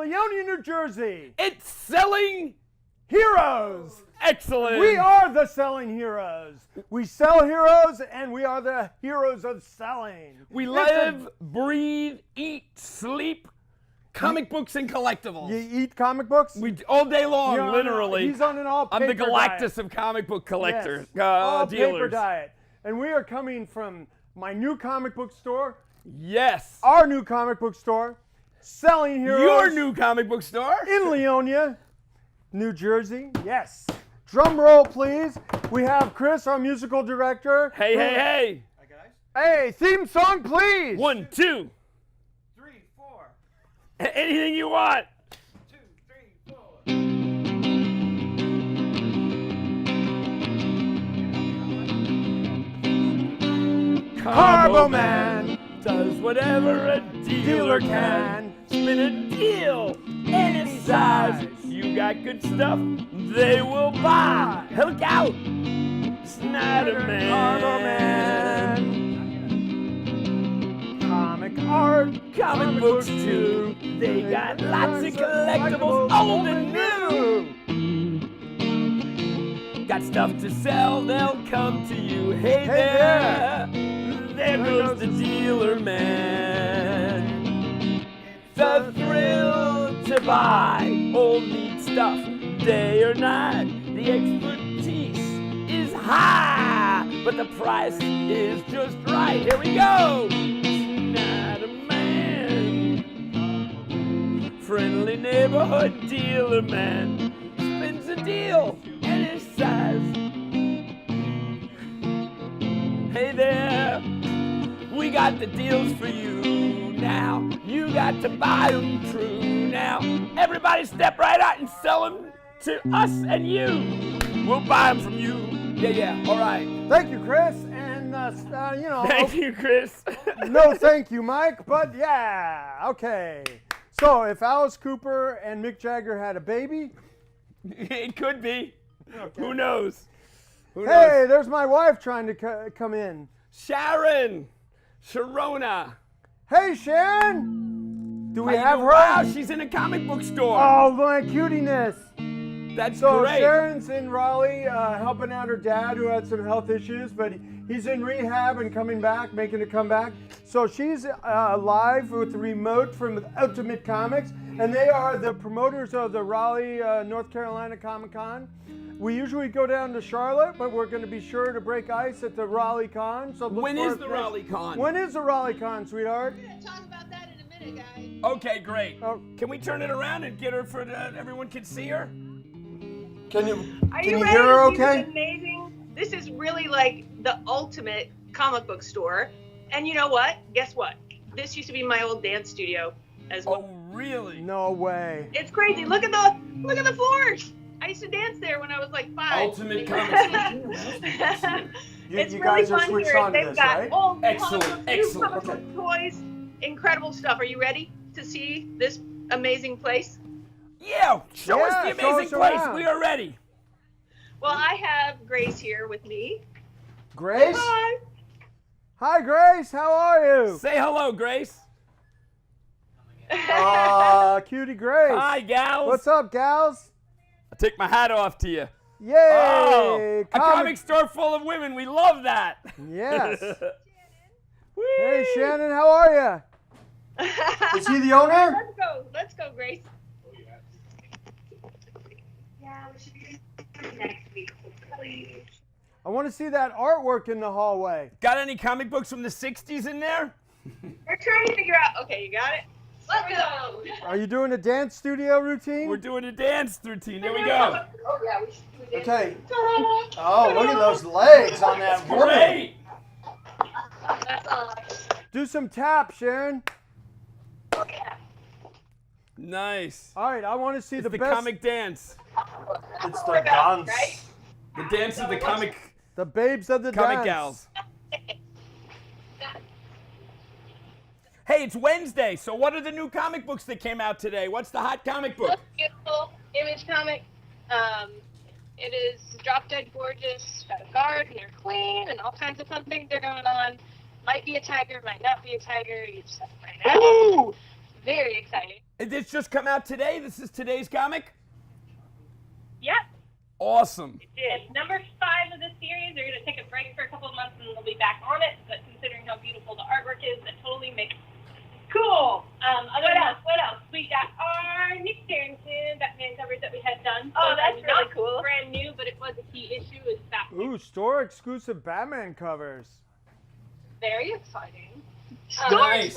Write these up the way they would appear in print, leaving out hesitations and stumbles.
Leonia, New Jersey. It's selling Heroes. excellent. We are the selling heroes. We sell heroes, and we are the heroes of selling. We live, breathe, eat, sleep, comic books and collectibles. You eat comic books? We all day long, You're on literally. he's on an all paper I'm the diet. Galactus of comic book collectors, Yes. All dealers. paper diet. And we are coming from my new comic book store, Yes. our new comic book store, Selling Heroes. Your new comic book store. in Leonia, New Jersey. Yes. Drum roll, please. We have Chris, our musical director. Hey, hey, hey. Hi, guys. Hey, theme song, please. 1, 2. 3, 4. Anything you want. 2, 3, 4. Carbo Man does whatever a dealer can. Spin a deal any size. You got good stuff, they will buy. Look out, Snyder Man. Carbo Man. Comic art. Comic books too. They got lots of collectibles, old and new. Got stuff to sell, they'll come to you. Hey there, there goes the dealer man. The thrill to buy old neat stuff, day or night. The expertise is high, but the price is just right. Here we go. Snyder Man, friendly neighborhood dealer man, spins a deal any size. Hey there, we got the deals for you now. You got to buy them true now. Everybody step right out and sell them to us and you. We'll buy them from you. Yeah, all right. Thank you, Chris. And, you know. Thank you, Chris. No, thank you, Mike. But yeah, okay. So if Alice Cooper and Mick Jagger had a baby. It could be. Okay. Who knows? Hey, there's my wife trying to come in. Sharon. Sharona. Hey, Sharon. Do we have her? Wow, she's in a comic book store. Oh, my cutiness. That's So great. Sharon's in Raleigh helping out her dad who had some health issues, but he's in rehab and coming back, making a comeback. So she's live with the remote from Ultimate Comics, and they are the promoters of the Raleigh, North Carolina Comic Con. We usually go down to Charlotte, but we're going to be sure to break ice at the Raleigh Con. So when is the Raleigh Con? When is the Raleigh Con, sweetheart? We're going to talk about that in a minute, guys. Okay, great. Oh. Can we turn it around and get her for everyone can see her? Can you ready hear her to see okay? this amazing? This is really like the ultimate comic book store. And you know what? Guess what? This used to be my old dance studio as well. Oh, really? No way. It's crazy. Look at the floors. I used to dance there when I was like 5. Ultimate comic. It's you really guys are fun switched here. on to They've this, got right? old Excellent, comic books, excellent. new comic book toys, incredible stuff. Are you ready to see this amazing place? Yeah, show us Yeah, the show amazing us place. around. We are ready. Well, I have Grace here with me. Grace? Hi. Hi, Grace. How are you? Say hello, Grace. Cutie Grace. Hi, gals. What's up, gals? I'll take my hat off to you. Yay! Oh, a comic store full of women. We love that. Yes. Whee! Hey, Shannon, how are you? Is he the owner? Let's go, Grace. Yeah, we should be next week. I want to see that artwork in the hallway. Got any comic books from the 60s in there? We're trying to figure out. Okay, you got it. Let's go. Are you doing a dance studio routine? We're doing a dance routine. There we go. Oh yeah, we should do it. Okay. Oh, look at those legs on that woman. Great. That's all. Do some tap, Sharon. Nice. All right, I want to see It's the the best. comic dance. It's the dance. Right? The dance of the comic The babes of the comic dance. gals. Hey, it's Wednesday, so what are the new comic books that came out today? What's the hot comic book? Look beautiful image comic. It is drop dead gorgeous. Got a guard and they're clean and all kinds of fun things are going on. Might be a tiger, might not be a tiger. You just have to find out. Very exciting. Did this just come out today? This is today's comic? Yep. Awesome. It's number 5 of the series. They're going to take a break for a couple of months and they'll be back on it. But considering how beautiful the artwork is, that totally makes it cool. What else? We got our Nick Darrington Batman covers that we had done. Oh, that's really not cool. Brand new, but it was a key issue. It's Batman. Ooh, store exclusive Batman covers. Very exciting. Nice.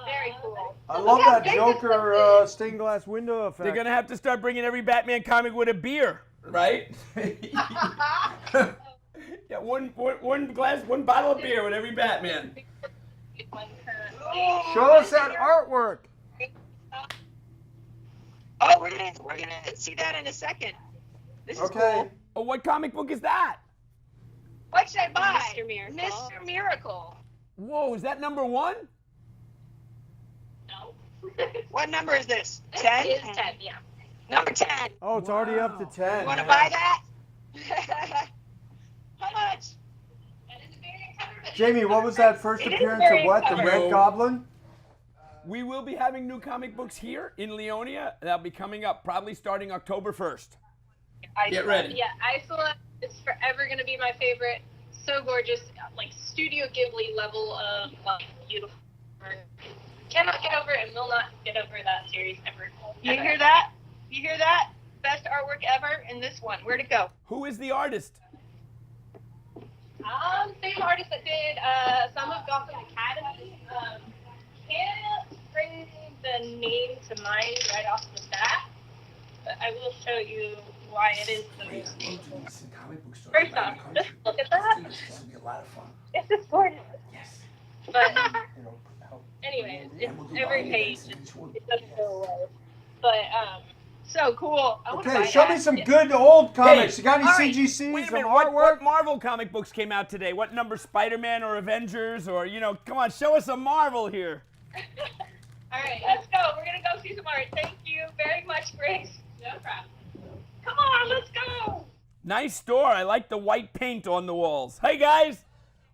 Very cool. I love that Joker stained glass window effect. They're going to have to start bringing every Batman comic with a beer, right? Yeah, one bottle of beer with every Batman. Show us that artwork. Oh, we're gonna see that in a second. This is Okay. cool. Oh, what comic book is that? What should I buy? Mr. Miracle. Mr. Miracle. Whoa, is that number 1? No. What number is this? 10? It is 10, yeah. Number 10. Oh, it's already up to 10. You want to buy that? How much? Jamie, what was that first It is appearance very of what? The exciting. Red Goblin? We will be having new comic books here in Leonia. They'll be coming up probably starting October 1st. Get ready. Yeah, Isola is forever going to be my favorite. So gorgeous, like Studio Ghibli level of beautiful. Cannot get over it and will not get over that series ever. You hear that? You hear that? Best artwork ever in this one. Where'd it go? Who is the artist? Same artist that did some of Gotham Academy. Can't bring the name to mind right off the bat, but I will show you why it is the most. First off, just look at that. This will be a lot of fun. It's just gorgeous. Yes. But anyways, it's every page. It doesn't go away. But So cool. I wanna buy Okay, show me that. some good old comics. Hey, You got any all right. CGCs, Wait a some minute, artwork? what Marvel comic books came out today? What number, Spider-Man or Avengers or, come on, show us some Marvel here. all right, let's go. We're gonna go see some art. Thank you very much, Grace. No problem. Come on, let's go. Nice store. I like the white paint on the walls. Hey, guys.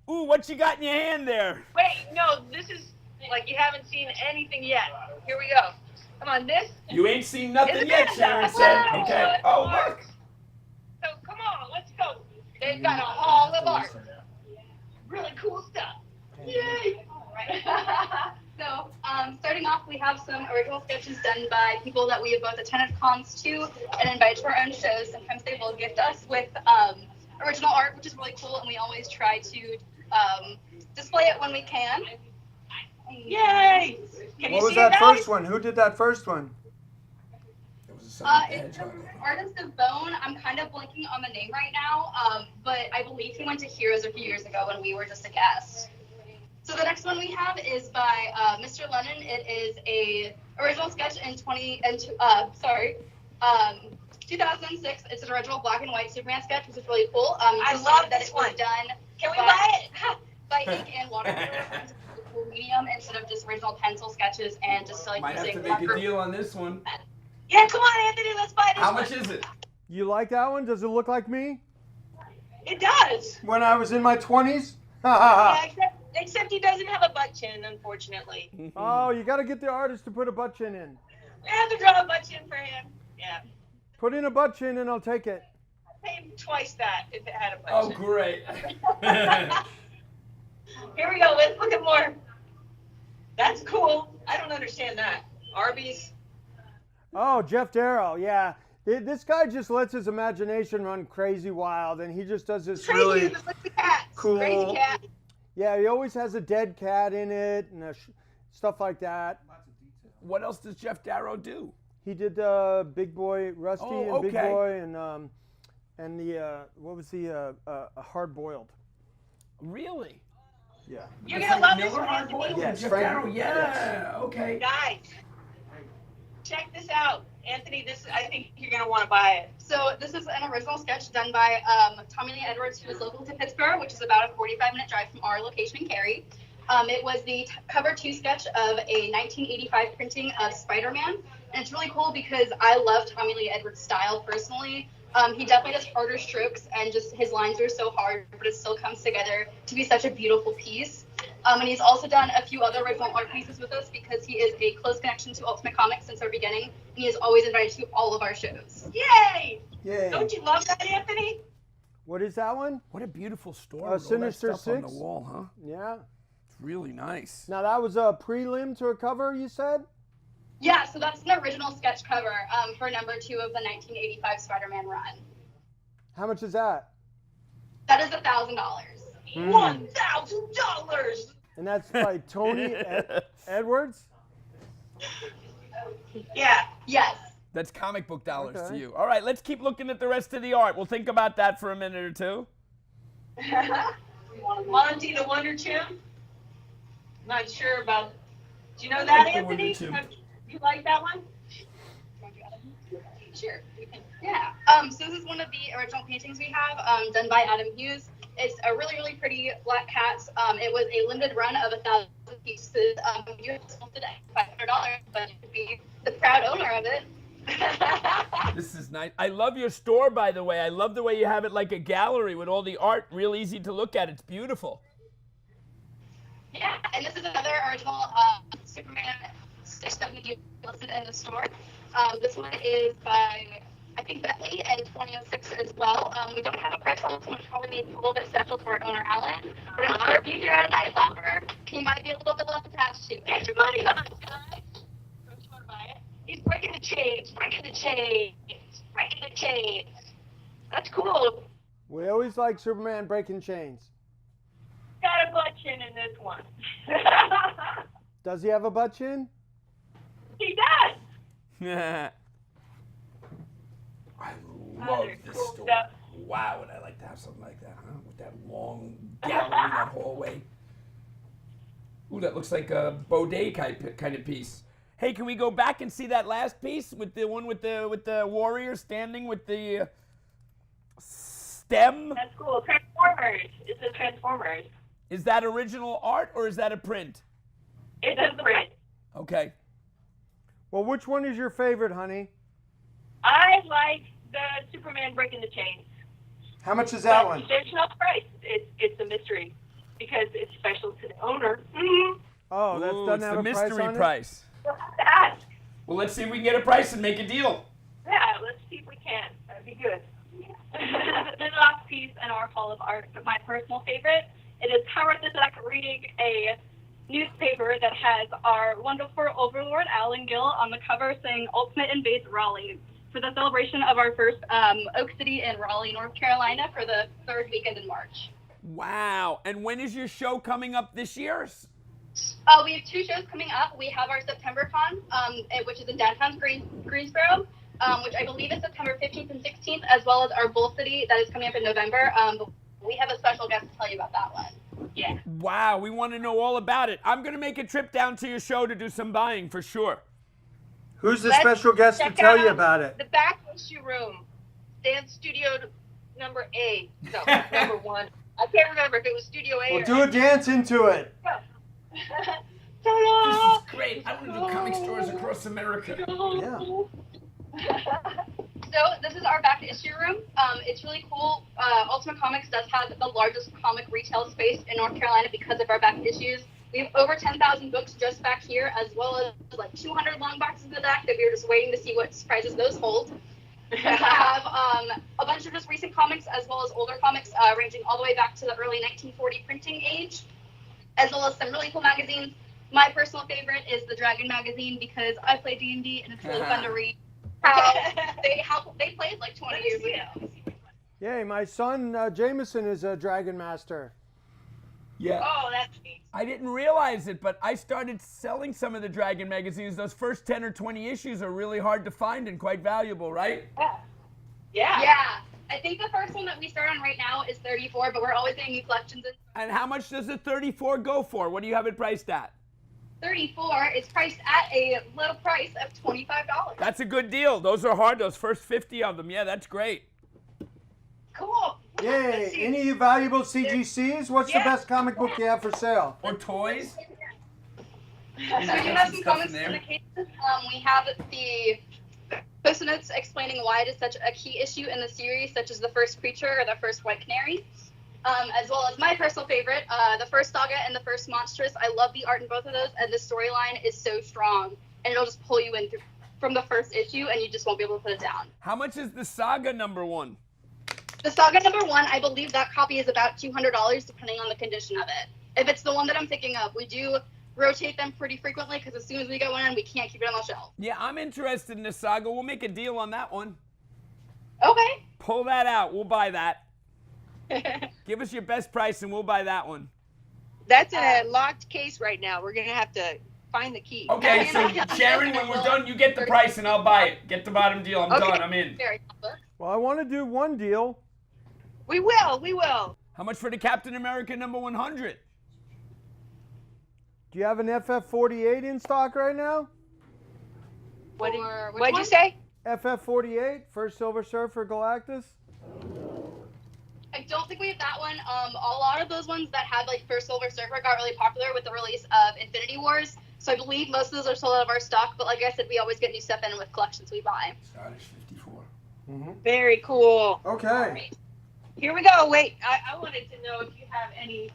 Ooh, what you got in your hand there? Wait, no, this is like you haven't seen anything yet. Here we go. Come on, this. You ain't seen nothing Isn't yet, it? Sharon said. Wow. Okay. Oh, look. So come on, let's go. They've got a hall of art. Really cool stuff. Yay! So, starting off, we have some original sketches done by people that we have both attended cons to and invited to our own shows. Sometimes they will gift us with original art, which is really cool, and we always try to display it when we can. Yay! Can you What was see it that now? first one? Who did that first one? It's from Artist of Bone. I'm kind of blanking on the name right now, but I believe he went to Heroes a few years ago when we were just a guest. So the next one we have is by Mr. Lennon. It is a original sketch in 2006. It's an original black and white Superman sketch, which is really cool. I just love note that this it was one. done Can we by- buy it? by ink and watercolor. It's a cool medium instead of just original pencil sketches and just like Might have to using make a marker. deal on this one. Yeah, come on, Anthony, let's buy this How one. much is it? You like that one? Does it look like me? It does. When I was in my 20s? Yeah, except he doesn't have a butt chin, unfortunately. Oh, you got to get the artist to put a butt chin in. We have to draw a butt chin for him. Yeah. Put in a butt chin and I'll take it. Pay him twice that if it had a butt Oh, chin. great. Here we go. Let's look at more. That's cool. I don't understand that. Arby's. Oh, Jeff Darrow, yeah. This guy just lets his imagination run crazy wild, and he just does this Crazy really with the cats. cool. Crazy cat. Yeah, he always has a dead cat in it and stuff like that. What else does Jeff Darrow do? He did Big Boy Rusty Oh, and Big okay. Boy and the what was the Hard Boiled? Really? Yeah. You're going to love this Miller one, Hard Anthony. Boiled? Yes, Jeff Frank- Darrow, yeah, okay. Guys, check this out. Anthony, I think you're going to want to buy it. So this is an original sketch done by Tommy Lee Edwards, who is local to Pittsburgh, which is about a 45-minute drive from our location in Cary. It was the cover 2 sketch of a 1985 printing of Spider-Man. And it's really cool because I love Tommy Lee Edwards' style personally. He definitely does harder strokes and just his lines are so hard, but it still comes together to be such a beautiful piece. And he's also done a few other original art pieces with us because he is a close connection to Ultimate Comics since our beginning, and he is always invited to all of our shows. Yay! Yay. Don't you love that, Anthony? What is that one? What a beautiful store. With all Sinister that stuff on the Six? wall, huh? Yeah. It's really nice. Now that was a prelim to a cover, you said? Yeah, so that's an original sketch cover for number 2 of the 1985 Spider-Man run. How much is that? That is $1,000. $1,000. And that's by Tony Edwards? Yeah. Yes. That's comic book dollars to Okay. you. All right, let's keep looking at the rest of the art. We'll think about that for a minute or two. Monty the Wonder Chimp. Not sure about. Do you know that, The Anthony? Wonder Chimp. You like that one? Sure. Yeah. So this is one of the original paintings we have, done by Adam Hughes. It's a really, really pretty black cat. It was a limited run of 1,000 pieces. You sold it at $500, but you could be the proud owner of it. This is nice. I love your store, by the way. I love the way you have it like a gallery with all the art real easy to look at. It's beautiful. Yeah, and this is another original Superman stitch that we do listed in the store. This one is by, I think, Bentley and 2006 as well. We don't have a price on this one, which probably needs a little bit special for our owner, Alan. But I'm sure if you're a nice lover, he might be a little bit less attached to it. Extra money, huh, guys? Don't you want to buy it? He's breaking the chains, breaking the chains, breaking the chains. That's cool. We always like Superman breaking chains. Got a butt chin in this one. Does he have a butt chin? He does. I love Other this cool store. stuff. Wow, would I like to have something like that, huh? With that long gallery, that hallway. Ooh, that looks like a bodega kind of piece. Hey, can we go back and see that last piece with the one with the warrior standing with the stem? That's cool. Transformers. It's a Transformers. Is that original art or is that a print? It's a print. Okay. Well, which one is your favorite, honey? I like the Superman breaking the chains. How much is that But one? there's no price. It's a mystery because it's special to the owner. Oh, that Ooh, doesn't it's have the a mystery price on it? price. We'll have to ask. Well, let's see if we can get a price and make a deal. Yeah, let's see if we can. That'd be good. The last piece in our Hall of Art, my personal favorite. It is Howard the Duck reading a newspaper that has our wonderful overlord, Alan Gill, on the cover saying Ultimate Invades Raleigh for the celebration of our first Oak City in Raleigh, North Carolina for the 3rd weekend in March. Wow. And when is your show coming up this year? We have 2 shows coming up. We have our September Con, which is in downtown Greensboro, which I believe is September 15th and 16th, as well as our Bull City that is coming up in November. But we have a special guest to tell you about that one. Yeah. Wow, we want to know all about it. I'm going to make a trip down to your show to do some buying for sure. Who's the Let's special guest to check tell you out about it? The back issue room. Dance studio number A. No, number 1. I can't remember if it was Studio A Well, or do a dance into it. This is great. I want to do comic stores across America. Yeah. So this is our back issue room. It's really cool. Ultimate Comics does have the largest comic retail space in North Carolina because of our back issues. We have over 10,000 books just back here, as well as like 200 long boxes in the back that we're just waiting to see what surprises those hold. We have a bunch of just recent comics, as well as older comics, ranging all the way back to the early 1940 printing age, as well as some really cool magazines. My personal favorite is the Dragon magazine because I play D&D and it's really fun to read. How they played like 20 years ago. Yay, my son Jameson is a Dragon Master. Yeah. Oh, that's neat. I didn't realize it, but I started selling some of the Dragon magazines. Those first 10 or 20 issues are really hard to find and quite valuable, right? Yeah. Yeah. I think the first one that we start on right now is 34, but we're always getting new collections in. And how much does the 34 go for? What do you have it priced at? 34 is priced at a low price of $25. That's a good deal. Those are hard, those first 50 of them. Yeah, that's great. Cool. Yay, any valuable CGCs? What's the best comic book you have for sale? Or toys? So we do have some comics in the cases. We have the post notes explaining why it is such a key issue in the series, such as the first creature or the first white canary. as well as my personal favorite, the first Saga and the first Monstrous. I love the art in both of those, and the storyline is so strong, and it'll just pull you in from the first issue, and you just won't be able to put it down. How much is the Saga #1? The Saga #1, I believe that copy is about $200, depending on the condition of it. If it's the one that I'm thinking of, we do rotate them pretty frequently, because as soon as we get one in, we can't keep it on the shelf. Yeah, I'm interested in the Saga. We'll make a deal on that one. Okay. Pull that out. We'll buy that. Give us your best price and we'll buy that one. That's in a locked case right now. We're gonna have to find the key. Okay, so Sharon, when we're done, you get the price and I'll buy it. Get the bottom deal. I'm Okay. done. I'm in. Very helpful. Well, I want to do one deal. We will. How much for the Captain America #100? Do you have an FF48 in stock right now? What'd which you one? say? FF48, First Silver Surfer Galactus? I don't think we have that one. A lot of those ones that had like First Silver Surfer got really popular with the release of Infinity Wars. So I believe most of those are sold out of our stock. But like I said, we always get new stuff in with collections we buy. Scottish 54. Very cool. Okay. Here we go. Wait, I wanted to know if you have any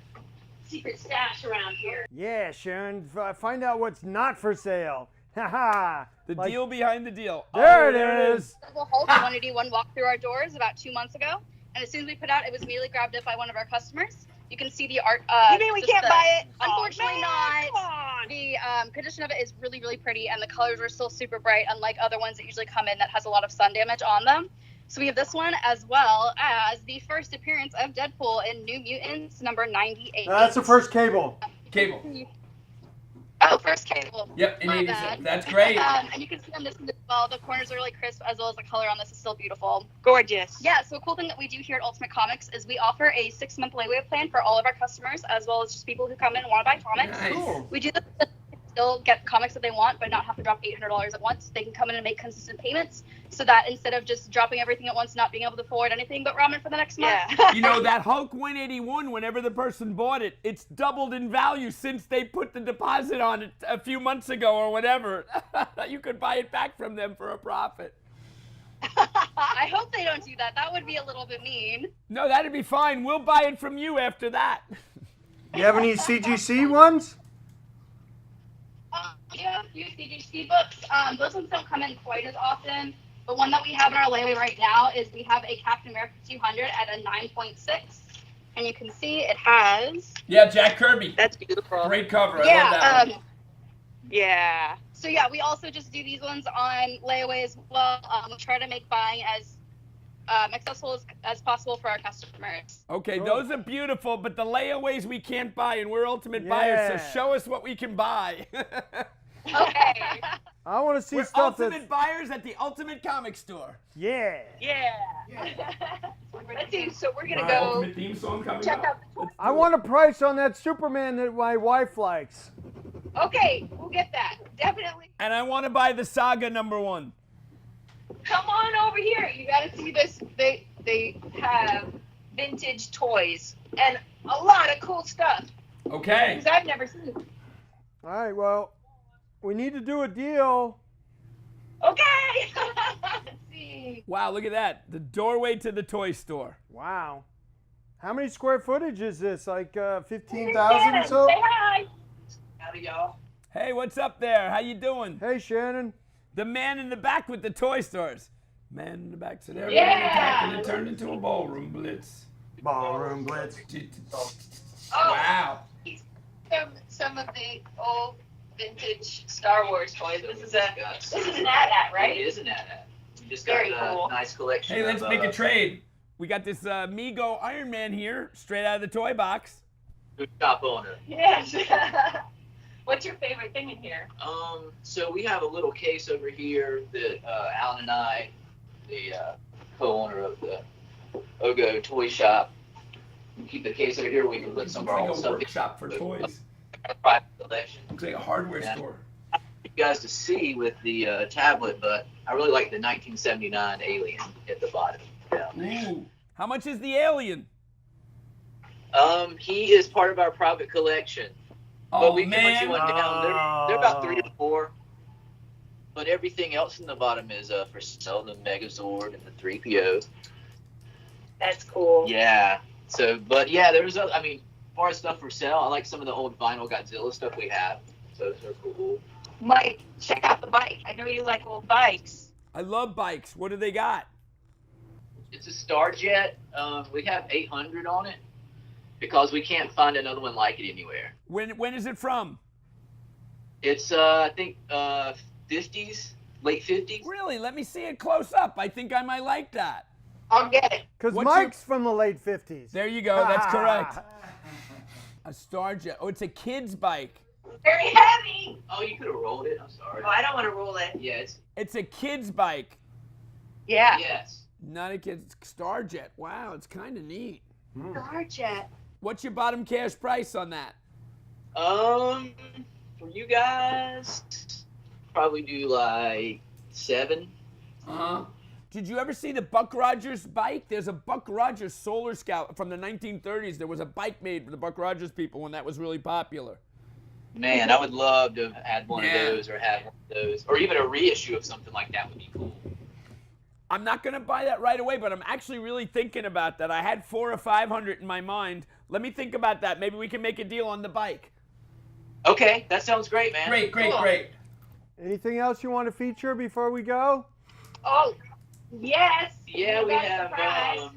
secret stash around here. Yeah, Sharon, find out what's not for sale. Haha. The deal behind the deal. There Oh, it is. The Hulk 181 walked through our doors about 2 months ago. And as soon as we put out, it was immediately grabbed up by one of our customers. You can see the art. You mean we can't buy it? Unfortunately Oh, man, not. come on. The condition of it is really, really pretty, and the colors are still super bright, unlike other ones that usually come in that has a lot of sun damage on them. So we have this one, as well as the first appearance of Deadpool in New Mutants #98. That's the first Cable. Cable. Oh, first Cable. Yep, in My 87. bad. That's great. And you can see on this one as well, the corners are really crisp, as well as the color on this is still beautiful. Gorgeous. Yeah, so a cool thing that we do here at Ultimate Comics is we offer a 6-month layaway plan for all of our customers, as well as just people who come in and want to buy comics. Nice. Cool. We do this so they can still get comics that they want, but not have to drop $800 at once. They can come in and make consistent payments, so that instead of just dropping everything at once, not being able to afford anything but ramen for the next month. Yeah. You know, that Hulk 181, whenever the person bought it, it's doubled in value since they put the deposit on it a few months ago or whatever. You could buy it back from them for a profit. I hope they don't do that. That would be a little bit mean. No, that'd be fine. We'll buy it from you after that. You have any CGC ones? Yeah, a few CGC books. Those ones don't come in quite as often. The one that we have in our layaway right now is we have a Captain America 200 at a 9.6. And you can see it has... Yeah, Jack Kirby. That's beautiful. Great cover. I love that one. Yeah. So yeah, we also just do these ones on layaway as well. We try to make buying as accessible as possible for our customers. Okay, Cool. those are beautiful, but the layaways we can't buy, and we're ultimate buyers, Yeah. so show us what we can buy. Okay. I want to see We're stuff ultimate buyers at the Ultimate Comic Store. Yeah. Yeah. Let's see. So we're gonna My go ultimate theme song coming check up. out. I want a price on that Superman that my wife likes. Okay, we'll get that. Definitely. And I want to buy the Saga #1. Come on over here. You gotta see this. They have vintage toys and a lot of cool stuff Okay. because I've never seen it. All right, well, we need to do a deal. Okay. Let's see. Wow, look at that. The doorway to the toy store. Wow. How many square footage is this? Like 15,000 or Shannon, so? Say hi. Howdy, y'all. Hey, what's up there? How you doing? Hey, Shannon. The man in the back with the toy stores. Man in the back said everyone Yeah. attacked and it turned into a ballroom blitz. Ballroom Blitz. Wow. Some of the old vintage Star Wars toys. This is an AT-AT, right? It is an AT-AT. We just Very got a cool. nice collection. Hey, let's of, make a trade. We got this Mego Iron Man here, straight out of the toy box. Good shop owner. Yes. What's your favorite thing in here? So we have a little case over here that Alan and I, the co-owner of the Ogo Toy Shop, we keep the case over here. We can put some of our old Looks like a stuff workshop for toys. in our private collection. Looks like a hardware Yeah. store. You guys to see with the tablet, but I really like the 1979 Alien at the bottom. Down there. Ooh. How much is the alien? He is part of our private collection. Oh, But we can man. let you one down. They're about 3 to 4. But everything else in the bottom is for sale. The Megazord and the 3PO. That's cool. Yeah. So, but yeah, there's I mean, as far as stuff for sale, I like some of the old vinyl Godzilla stuff we have. So those are cool. Mike, check out the bike. I know you like old bikes. I love bikes. What do they got? It's a Starjet. We have 800 on it because we can't find another one like it anywhere. When is it from? It's I think 50s, late 50s. Really? Let me see it close up. I think I might like that. I'll get it. Because What's Mike's from the late 50s. There you go. That's correct. A Starjet. Oh, it's a kid's bike. Very heavy. Oh, you could have rolled it. I'm sorry. Oh, I don't want to roll it. Yeah, It's a kid's bike. Yeah. yes. Not a kid's Starjet. Wow, it's kind of neat. Starjet. What's your bottom cash price on that? For you guys, probably do like 7. Uh-huh. Did you ever see the Buck Rogers bike? There's a Buck Rogers Solar Scout from the 1930s. There was a bike made for the Buck Rogers people when that was really popular. Man, I would love to have had one of those or have one of those. Or even a reissue of something like that would be cool. I'm not going to buy that right away, but I'm actually really thinking about that. I had 400 or 500 in my mind. Let me think about that. Maybe we can make a deal on the bike. Okay, that sounds great, man. Great. Anything else you want to feature before we go? Oh, yes. Yeah, You we got a have. surprise.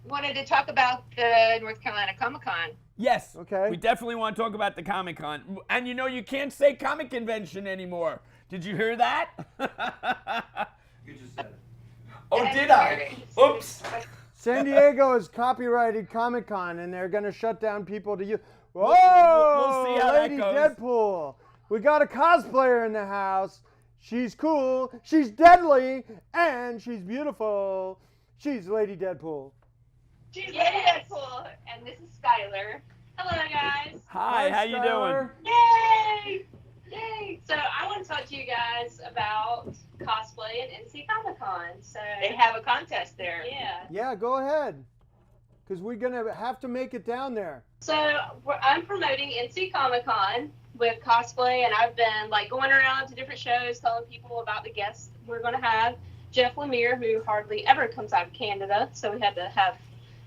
Wanted to talk about the North Carolina Comic-Con. Yes. Okay. We definitely want to talk about the Comic-Con. And you know, you can't say comic convention anymore. Did you hear that? You just said it. Oh, did I? Oops. San Diego has copyrighted Comic-Con, and they're going to shut down people to you. Whoa! we'll see how that Lady goes. Deadpool. We got a cosplayer in the house. She's cool. She's deadly, and she's beautiful. She's Lady Deadpool. She's Yes. Deadpool, and this is Skylar. Hello, guys. Hi, how you doing? Yay! Yay! So I want to talk to you guys about cosplay at NC Comic Con. So They have a contest there. yeah. Yeah, go ahead. Because we're going to have to make it down there. So I'm promoting NC Comic Con with cosplay, and I've been like going around to different shows telling people about the guests we're going to have. Jeff Lemire, who hardly ever comes out of Canada, so we had to have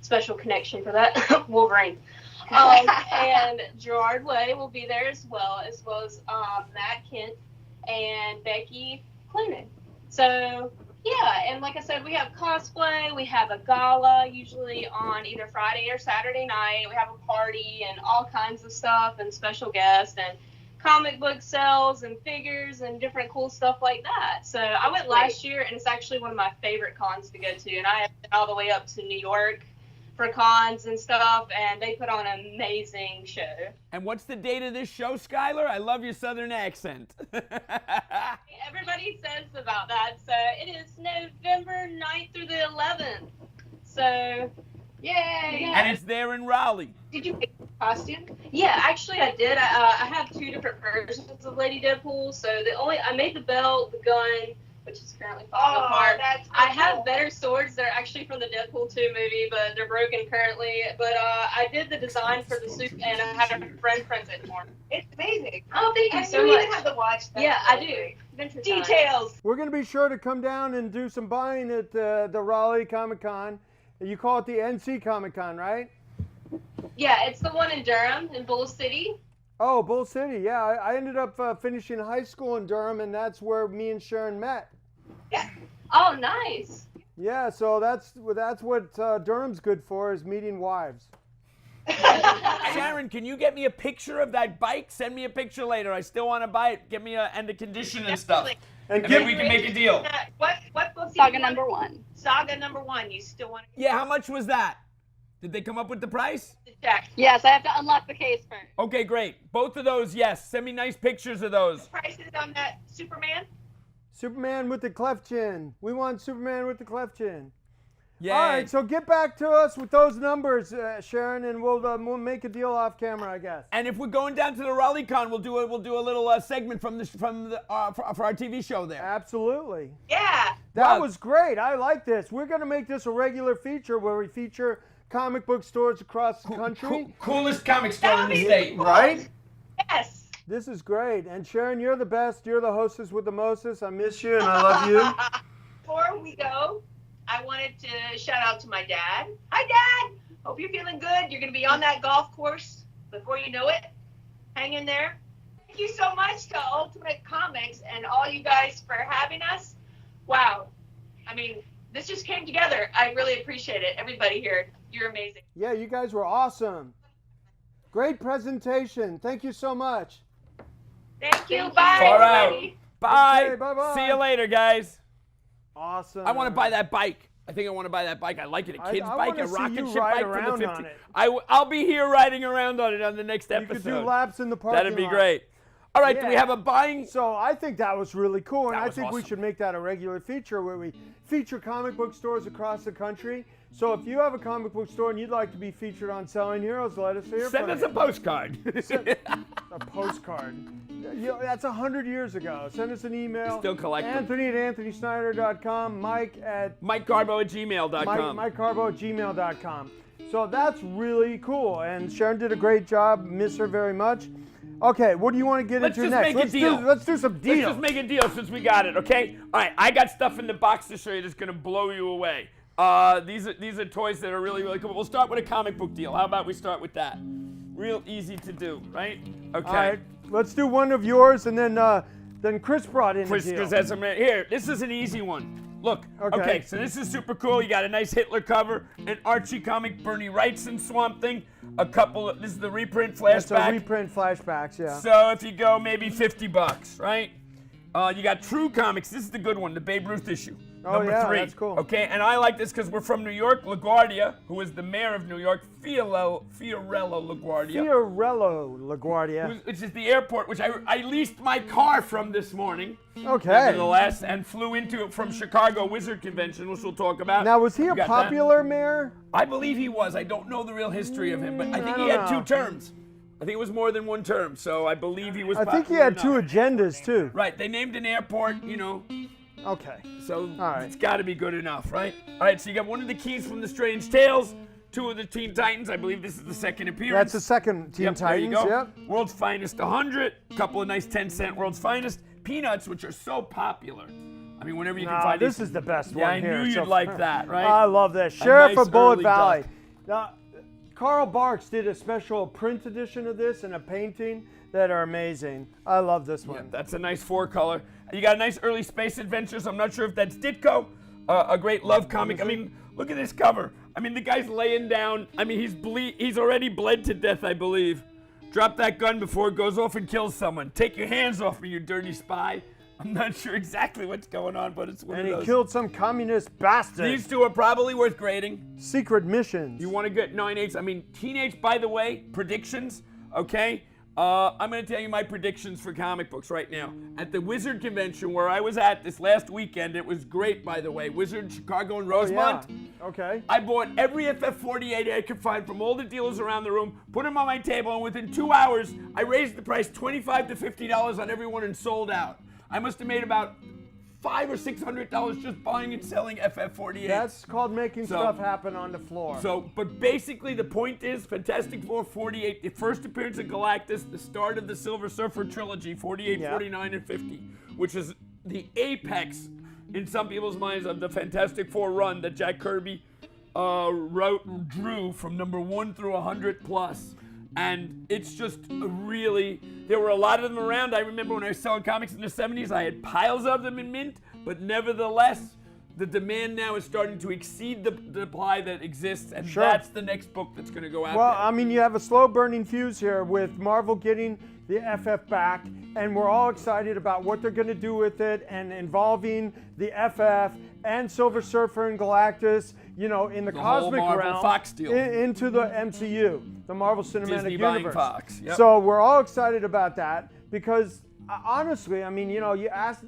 special connection for that. Wolverine. And Gerard Way will be there as well as Matt Kent and Becky Cloonan. So yeah, and like I said, we have cosplay, we have a gala usually on either Friday or Saturday night. We have a party and all kinds of stuff and special guests and comic book sales and figures and different cool stuff like that. So I went last year, and it's actually one of my favorite cons to go to, and I have been all the way up to New York for cons and stuff, and they put on an amazing show. And what's the date of this show, Skylar? I love your southern accent. Everybody says about that. So it is November 9th through the 11th. So, yay! And it's there in Raleigh. Did you pick a costume? Yeah, actually I did. I have 2 different versions of Lady Deadpool. So I made the belt, the gun, which is currently falling apart. That's I have better swords. They're actually from the Deadpool 2 movie, but they're broken currently. But I did the design for the suit, and I had a friend print it for me. It's amazing. Oh, thank you And so you even much. have the watch. That's Yeah, I really do. great. Adventure Time. Details. We're going to be sure to come down and do some buying at the Raleigh Comic-Con. You call it the NC Comic-Con, right? Yeah, it's the one in Durham, in Bull City. Oh, Bull City. Yeah, I ended up finishing high school in Durham, and that's where me and Sharon met. Oh, nice. Yeah, so that's what Durham's good for, is meeting wives. Sharon, can you get me a picture of that bike? Send me a picture later. I still want to buy it. Get me and the condition and stuff. And And then we can make a deal. What book? Saga number 1. Saga number 1. You still want Yeah, how much was that? Did they come up with the price? to check? Yes, I have to unlock the case first. Okay, great. Both of those, yes. Send me nice pictures of those. Prices on that Superman? Superman with the cleft chin. We want Superman with the cleft chin. Yeah. All right, so get back to us with those numbers, Sharon, and we'll make a deal off camera, I guess. And if we're going down to the RaleighCon, we'll do a little segment for our TV show there. Absolutely. Yeah. That Wow. was great. I like this. We're going to make this a regular feature where we feature comic book stores across the country. Coolest comic store That in would the be state. cool. Right? Yes. This is great. And Sharon, you're the best. You're the hostess with the mostest. I miss you and I love you. Before we go, I wanted to shout out to my dad. Hi, Dad. Hope you're feeling good. You're going to be on that golf course before you know it. Hang in there. Thank you so much to Ultimate Comics and all you guys for having us. Wow. I mean, this just came together. I really appreciate it. Everybody here, you're amazing. Yeah, you guys were awesome. Great presentation. Thank you so much. Thank you. Bye, Far out. everybody. Bye. Okay, bye-bye. See you later, guys. Awesome. I want to buy that bike. I think I want to buy that bike. I like it. A kid's I bike, wanna a see rocket you ship ride bike for around the on 50. it. I'll be here riding around on it on the next You episode. could do laps in the parking That'd be lot. great. All right, do we Yeah. have a buying? So I think that was really cool, and That I was think we awesome. should make that a regular feature where we feature comic book stores across the country. So if you have a comic book store and you'd like to be featured on Selling Heroes, let us hear Send from us you. a postcard. A postcard. You know, that's 100 years ago. Send us an email. Still collect them. Anthony at AnthonySnyder.com. Mike at MikeGarbo@gmail.com. MikeCarbo@gmail.com. So that's really cool, and Sharon did a great job. Miss her very much. Okay, what do you want to get Let's into just next? make a deal. Let's do some deals. Let's just make a deal since we got it, okay? All right, I got stuff in the box to show you that's gonna blow you away. These are toys that are really, really cool. We'll start with a comic book deal. How about we start with that? Real easy to do, right? Okay. All right, let's do one of yours, and then Chris brought in Chris a deal. has some here. This is an easy one. Look. Okay. So this is super cool. You got a nice Hitler cover, an Archie comic, Bernie Wrightson Swamp Thing, a couple of. This is the reprint That's flashback. a reprint flashbacks, yeah. So if you go maybe $50, right? You got True Comics. This is the good one, the Babe Ruth issue. Oh, number yeah, 3. that's cool. Okay, and I like this because we're from New York. LaGuardia, who was the mayor of New York, Fiorello LaGuardia, Fiorello LaGuardia. which is the airport which I leased my car from this morning. Okay. Nevertheless, and flew into it from Chicago Wizard Convention, which we'll talk about. Now, was he You a got that? popular mayor? I believe he was. I don't know the real history of him, but I think I he don't had know. 2 terms. I think it was more than 1 term, so I believe he was I think he popular had 2 enough. agendas, too. Right, they named an airport, you know, Okay. so right. it's got to be good enough, right? All right, so you got one of the keys from the Strange Tales, 2 of the Teen Titans. I believe this is the second appearance. That's the second Teen Yep, Titans, there you go. yep. World's Finest 100, a couple of nice 10-cent World's Finest. Peanuts, which are so popular. I mean, whenever you can Nah, find this these- is the best Yeah, one I here. knew so you'd like far. that, right? I love this. Sheriff nice of Bullet early Valley. duck. Now, Carl Barks did a special print edition of this and a painting that are amazing. I love this Yeah, one. that's a nice 4-color. You got a nice early Space Adventures. I'm not sure if that's Ditko, a great love comic. I mean, look at this cover. I mean, the guy's laying down. I mean, he's already bled to death, I believe. Drop that gun before it goes off and kills someone. Take your hands off me, you dirty spy. I'm not sure exactly what's going on, but it's one And of he those. killed some communist bastard. These 2 are probably worth grading. Secret missions. You want to get 9/8. I mean, teenage, by the way, predictions, okay? I'm going to tell you my predictions for comic books right now. At the Wizard Convention where I was at this last weekend, it was great, by the way. Wizard Chicago and Rosemont. Yeah. Okay. I bought every FF48 I could find from all the dealers around the room, put them on my table, and within 2 hours, I raised the price $25 to $50 on every one and sold out. I must have made about $500 or $600 just buying and selling FF48. That's called making So- stuff happen on the floor. So, but basically the point is Fantastic Four 48, the first appearance of Galactus, the start of the Silver Surfer trilogy, 48, Yeah. 49, and 50, which is the apex in some people's minds of the Fantastic Four run that Jack Kirby drew from number 1 through 100 plus. And it's just really, there were a lot of them around. I remember when I was selling comics in the 70s, I had piles of them in mint, but nevertheless, the demand now is starting to exceed the supply that exists, and Sure. that's the next book that's going to go out Well, there. I mean, you have a slow burning fuse here with Marvel getting the FF back, and we're all excited about what they're going to do with it and involving the FF and Silver Surfer and Galactus, you know, in the The whole cosmic Marvel realm Fox deal. into the MCU, the Marvel Cinematic Disney buying Universe. Fox, yep. So we're all excited about that because honestly, I mean, you know, you ask,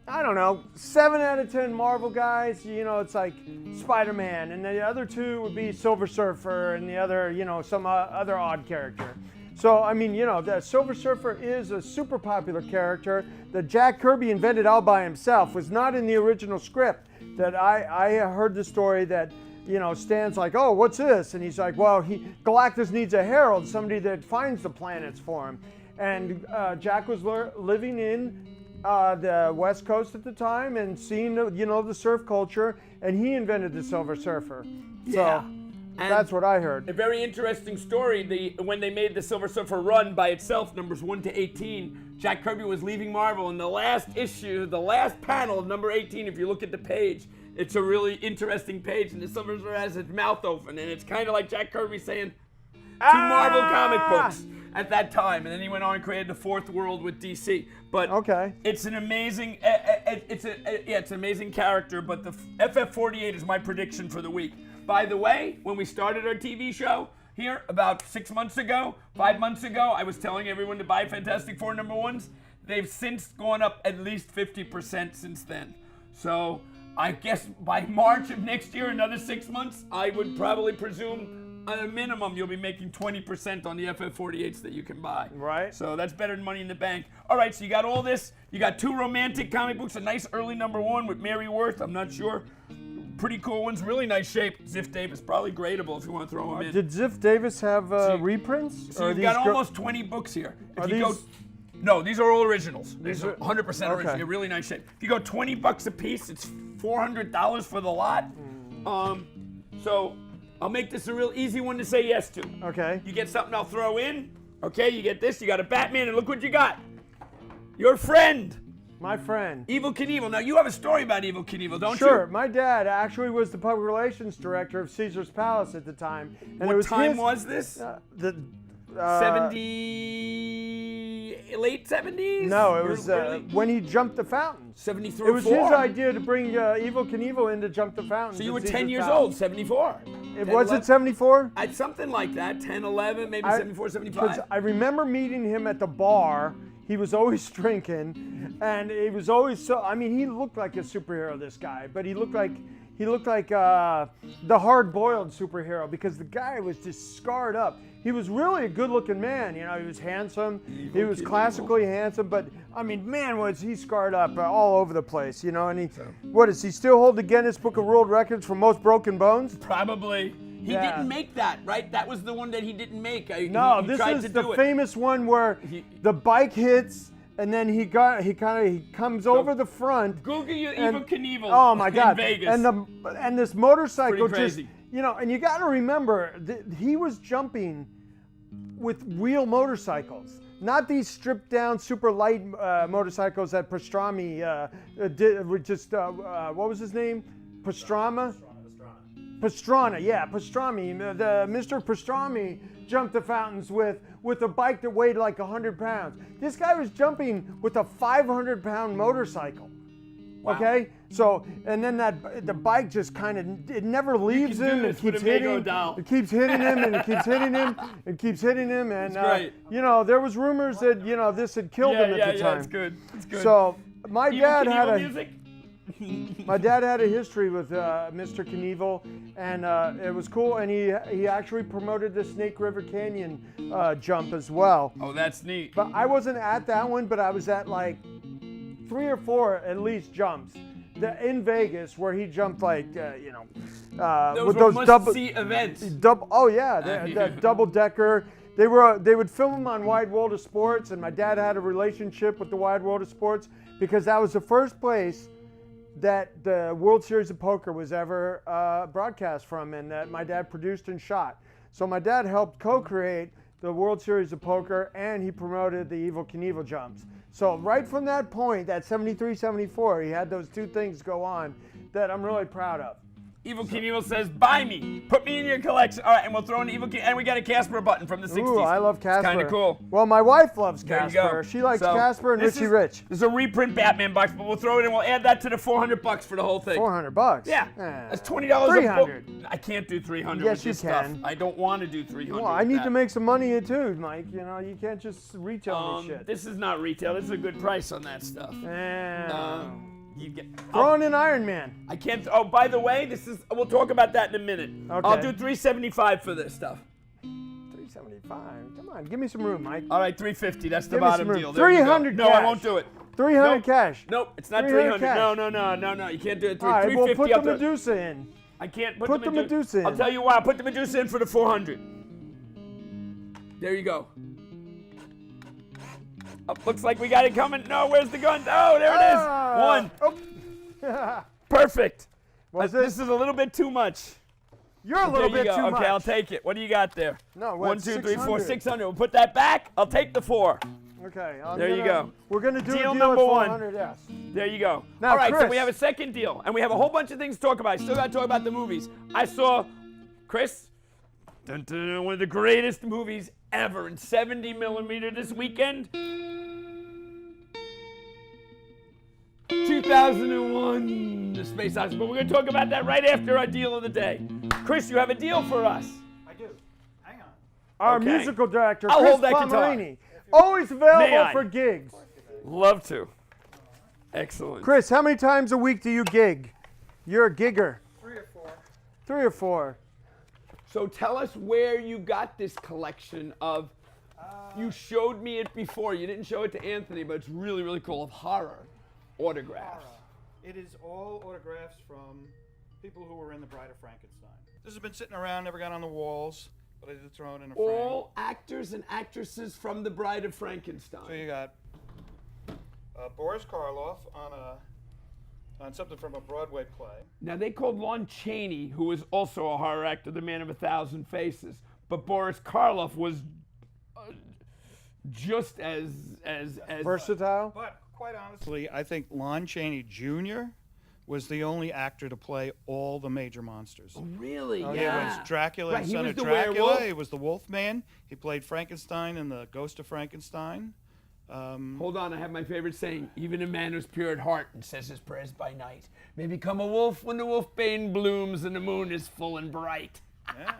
I don't know, 7 out of 10 Marvel guys, you know, it's like Spider-Man, and the other 2 would be Silver Surfer, and the other, you know, some other odd character. So, I mean, you know, the Silver Surfer is a super popular character that Jack Kirby invented all by himself, was not in the original script. That I heard the story that, you know, Stan's like, oh, what's this? And he's like, well, Galactus needs a herald, somebody that finds the planets for him. And Jack was living in the West Coast at the time and seeing, you know, the surf culture, and he invented the Silver Surfer. Yeah. So, And That's what I heard. a very interesting story. When they made the Silver Surfer run by itself, numbers 1 to 18, Jack Kirby was leaving Marvel, and the last issue, the last panel of number 18, if you look at the page, it's a really interesting page, and the Silver Surfer has his mouth open, and it's kind of like Jack Kirby saying to Marvel comic books at that time, and then he went on and created the Fourth World with DC. But it's an amazing, it's an amazing character. But the FF48 is my prediction for the week. By the way, when we started our TV show here about 6 months ago, 5 months ago, I was telling everyone to buy Fantastic Four #1s. They've since gone up at least 50% since then. So I guess by March of next year, another 6 months, I would probably presume at a minimum you'll be making 20% on the FF48s that you can buy. Right. So that's better than money in the bank. All right, so you got all this. You got 2 romantic comic books, a nice early #1 with Mary Worth. I'm not sure. Pretty cool ones, really nice shape. Ziff Davis, probably gradable if you want to throw them in. Did Ziff Davis have reprints? So you've got almost 20 books here. Are If you these? No, these are all originals. These These are are 100% original. okay. Really nice shape. If you go $20 a piece, it's $400 for the lot. So I'll make this a real easy one to say yes to. Okay. You get something I'll throw in. Okay, you get this. You got a Batman, and look what you got. Your friend, My friend. Evil Knievel. Now you have a story about Evil Knievel, don't you? Sure. My dad actually was the public relations director of Caesar's Palace at the time. And What it was time his, was this? 70, late 70s? No, it was Early- when he jumped the fountains. 73 It was or 4. his idea to bring Evil Knievel in to jump the fountains. So you at were Caesar's 10 years Palace. old, 74. Was it 74? Something like that, 10, 11, maybe 74, 75. I remember meeting him at the bar. He was always drinking, and he was always so. I mean, he looked like a superhero, this guy, but he looked like the hard-boiled superhero because the guy was just scarred up. He was really a good-looking man. You know, he was handsome. He was classically handsome, but I mean, man, was he scarred up all over the place. You know, and what does he still hold the Guinness Book of World Records for most broken bones? Probably. He Yeah. didn't make that, right? That was the one that he didn't make. No, he this tried is to the do it. famous one where the bike hits and then he comes over the front. Google you and- Evil Knievel Oh my God! in Vegas. And this motorcycle Pretty just, crazy. you know, and you got to remember he was jumping with real motorcycles, not these stripped down super light motorcycles that Pastrami did. What was his name? Pastrana, yeah, Pastrami. Mr. Pastrami jumped the fountains with a bike that weighed like 100 pounds. This guy was jumping with a 500-pound motorcycle. Wow. Okay, so and then the bike just kind of it never leaves can do him. It this with keeps a Mego hitting. doll. It keeps hitting him and it keeps hitting him and keeps hitting him and great. you know there was rumors that this had killed him at the time. It's good. It's good. So my Evil dad had Knievel a music? my dad had a history with Mr. Knievel, and it was cool. And he actually promoted the Snake River Canyon jump as well. Oh, that's neat. But I wasn't at that one, but I was at like 3 or 4 at least jumps in Vegas where he jumped like Those with were those must-see events. Oh yeah, the double decker. They would film them on Wide World of Sports, and my dad had a relationship with the Wide World of Sports because that was the first place that the World Series of Poker was ever broadcast from, and that my dad produced and shot. So my dad helped co-create the World Series of Poker, and he promoted the Evil Knievel jumps. So right from that point, that 73, 74, he had those 2 things go on that I'm really proud of. Evil Knievel says, buy me. Put me in your collection. All right, and we'll throw in Evil Knievel. And we got a Casper button from the 60s. Ooh, I love Casper. It's kind of cool. Well, my wife loves There you go. Casper. She likes So, Casper and this Richie is- Rich. This is a reprint Batman box, but we'll throw it in. We'll add that to the $400 for the whole thing. $400. Yeah, Eh, that's $20 a $300. book. I can't do $300 Yes, with you this stuff. can. I don't want to do $300. Well, I with need that. to make some money too, Mike. You know, you can't just retail me shit. This is not retail. This is a good price on that stuff. You get. Throwing in Iron Man. I can't. Oh, by the way, this is. We'll talk about that in a minute. Okay. I'll do $375 for this stuff. $375. Come on, give me some room, Mike. All right, $350. That's the Give me bottom some room. deal. There you go. 300 No, I cash. won't do it. 300 Nope. cash. Nope, it's not 300 300. cash. No. You can't do it. All right, well, 350. put I'll the do it. Medusa in. I can't Put the Medusa in. I'll tell you why. I'll put the Medusa in for the 400. There you go. Oh, looks like we got it coming. No, where's the gun? Oh, there it is. One. Oh. Perfect. Was This is a little bit too much. You're a little There you bit go. too Okay, much. I'll take it. What do you got there? No, what, 1, 2, 3, 4, 600. 600. We'll put that back. I'll take the 4. Okay. There you go. We're gonna do Deal a deal number at one. 400. Yes. There you go. Now, All right, so Chris. we have a second deal, and we have a whole bunch of things to talk about. I still got to talk about the movies. I saw, Chris, dun, dun, one of the greatest movies ever in 70 millimeter this weekend. 2001, The Space Odyssey. But we're going to talk about that right after our deal of the day. Chris, you have a deal for us. I do. Hang on. Our Okay. musical director, I'll Chris hold that guitar. Pomerini, always available May I? for gigs. Love to. Excellent. Chris, how many times a week do you gig? You're a gigger. 3 or 4. 3 or 4. So tell us where you got this collection of. You showed me it before. You didn't show it to Anthony, but it's really, really cool. Of horror autographs. It is all autographs from people who were in The Bride of Frankenstein. This has been sitting around, never got on the walls, but I did throw it in a frame. All actors and actresses from The Bride of Frankenstein. So you got Boris Karloff on something from a Broadway play. Now they called Lon Chaney, who was also a horror actor, the Man of 1,000 Faces, but Boris Karloff was just as Versatile. But quite honestly, I think Lon Chaney Jr. was the only actor to play all the major monsters. Really. He Yeah. was Dracula Right, and he Son was of the Dracula. werewolf. He was the Wolfman. He played Frankenstein in The Ghost of Frankenstein. Hold on, I have my favorite saying. Even a man who's pure at heart and says his prayers by night may become a wolf when the wolfbane blooms and the moon is full and bright. Yeah.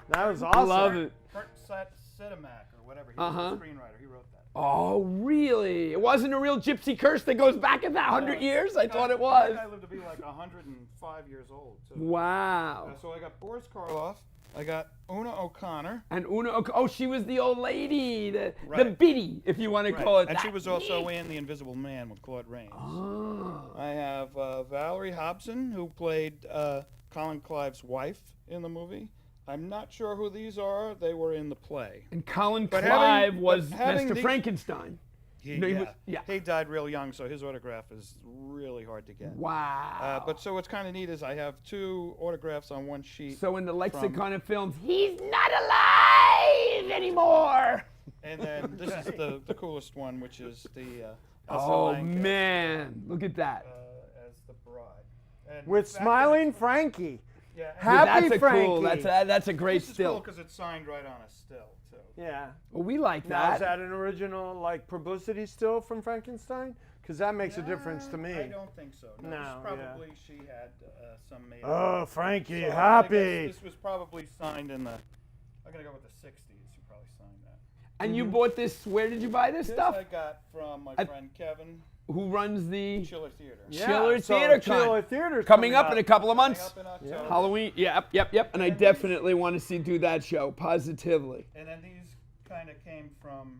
That was awesome. Love it. Kurt Sedemack or whatever. He Uh-huh. was the screenwriter. He wrote that. Oh, really? It wasn't a real gypsy curse that goes back 100 years? I thought it That was. guy lived to be like 105 years old, too. Wow. So I got Boris Karloff. I got Una O'Connor. And oh, she was the old lady, the Right. biddy, if you want to call it And that. she was also in The Invisible Man with Claude Rains. Oh. I have Valerie Hobson, who played Colin Clive's wife in the movie. I'm not sure who these are. They were in the play. And Colin But Clive having- was but having Mr. these- Frankenstein. He, No, he yeah. was- yeah. He died real young, so his autograph is really hard to get. Wow. But so what's kind of neat is I have 2 autographs on one sheet. So in the lexicon of films, he's not alive anymore. And then this is the coolest one, which is the Elsa Oh, Lanchester, man. Look at that. as the bride. And With back smiling in- Frankie. Yeah, and Happy that's a Frankie. cool. That's a great this is still. cool because it's signed right on a still too. Yeah. Well, we like Now, is that. that an original like publicity still from Frankenstein? Because that makes a difference to me. I don't think so. No, No, this yeah. probably she had some made. Oh, Frankie, So I happy. guess this was probably signed in the. I'm gonna go with the 60s. You probably signed that. And you bought this, where did you buy this This stuff? I got from my I- friend Kevin, Who runs the Chiller Theater. Chiller so Theater Chiller Con? Theater's Coming up in a couple of Coming months. up in October. Halloween. Yep. And I definitely want to do that show, positively. And then these kind of came from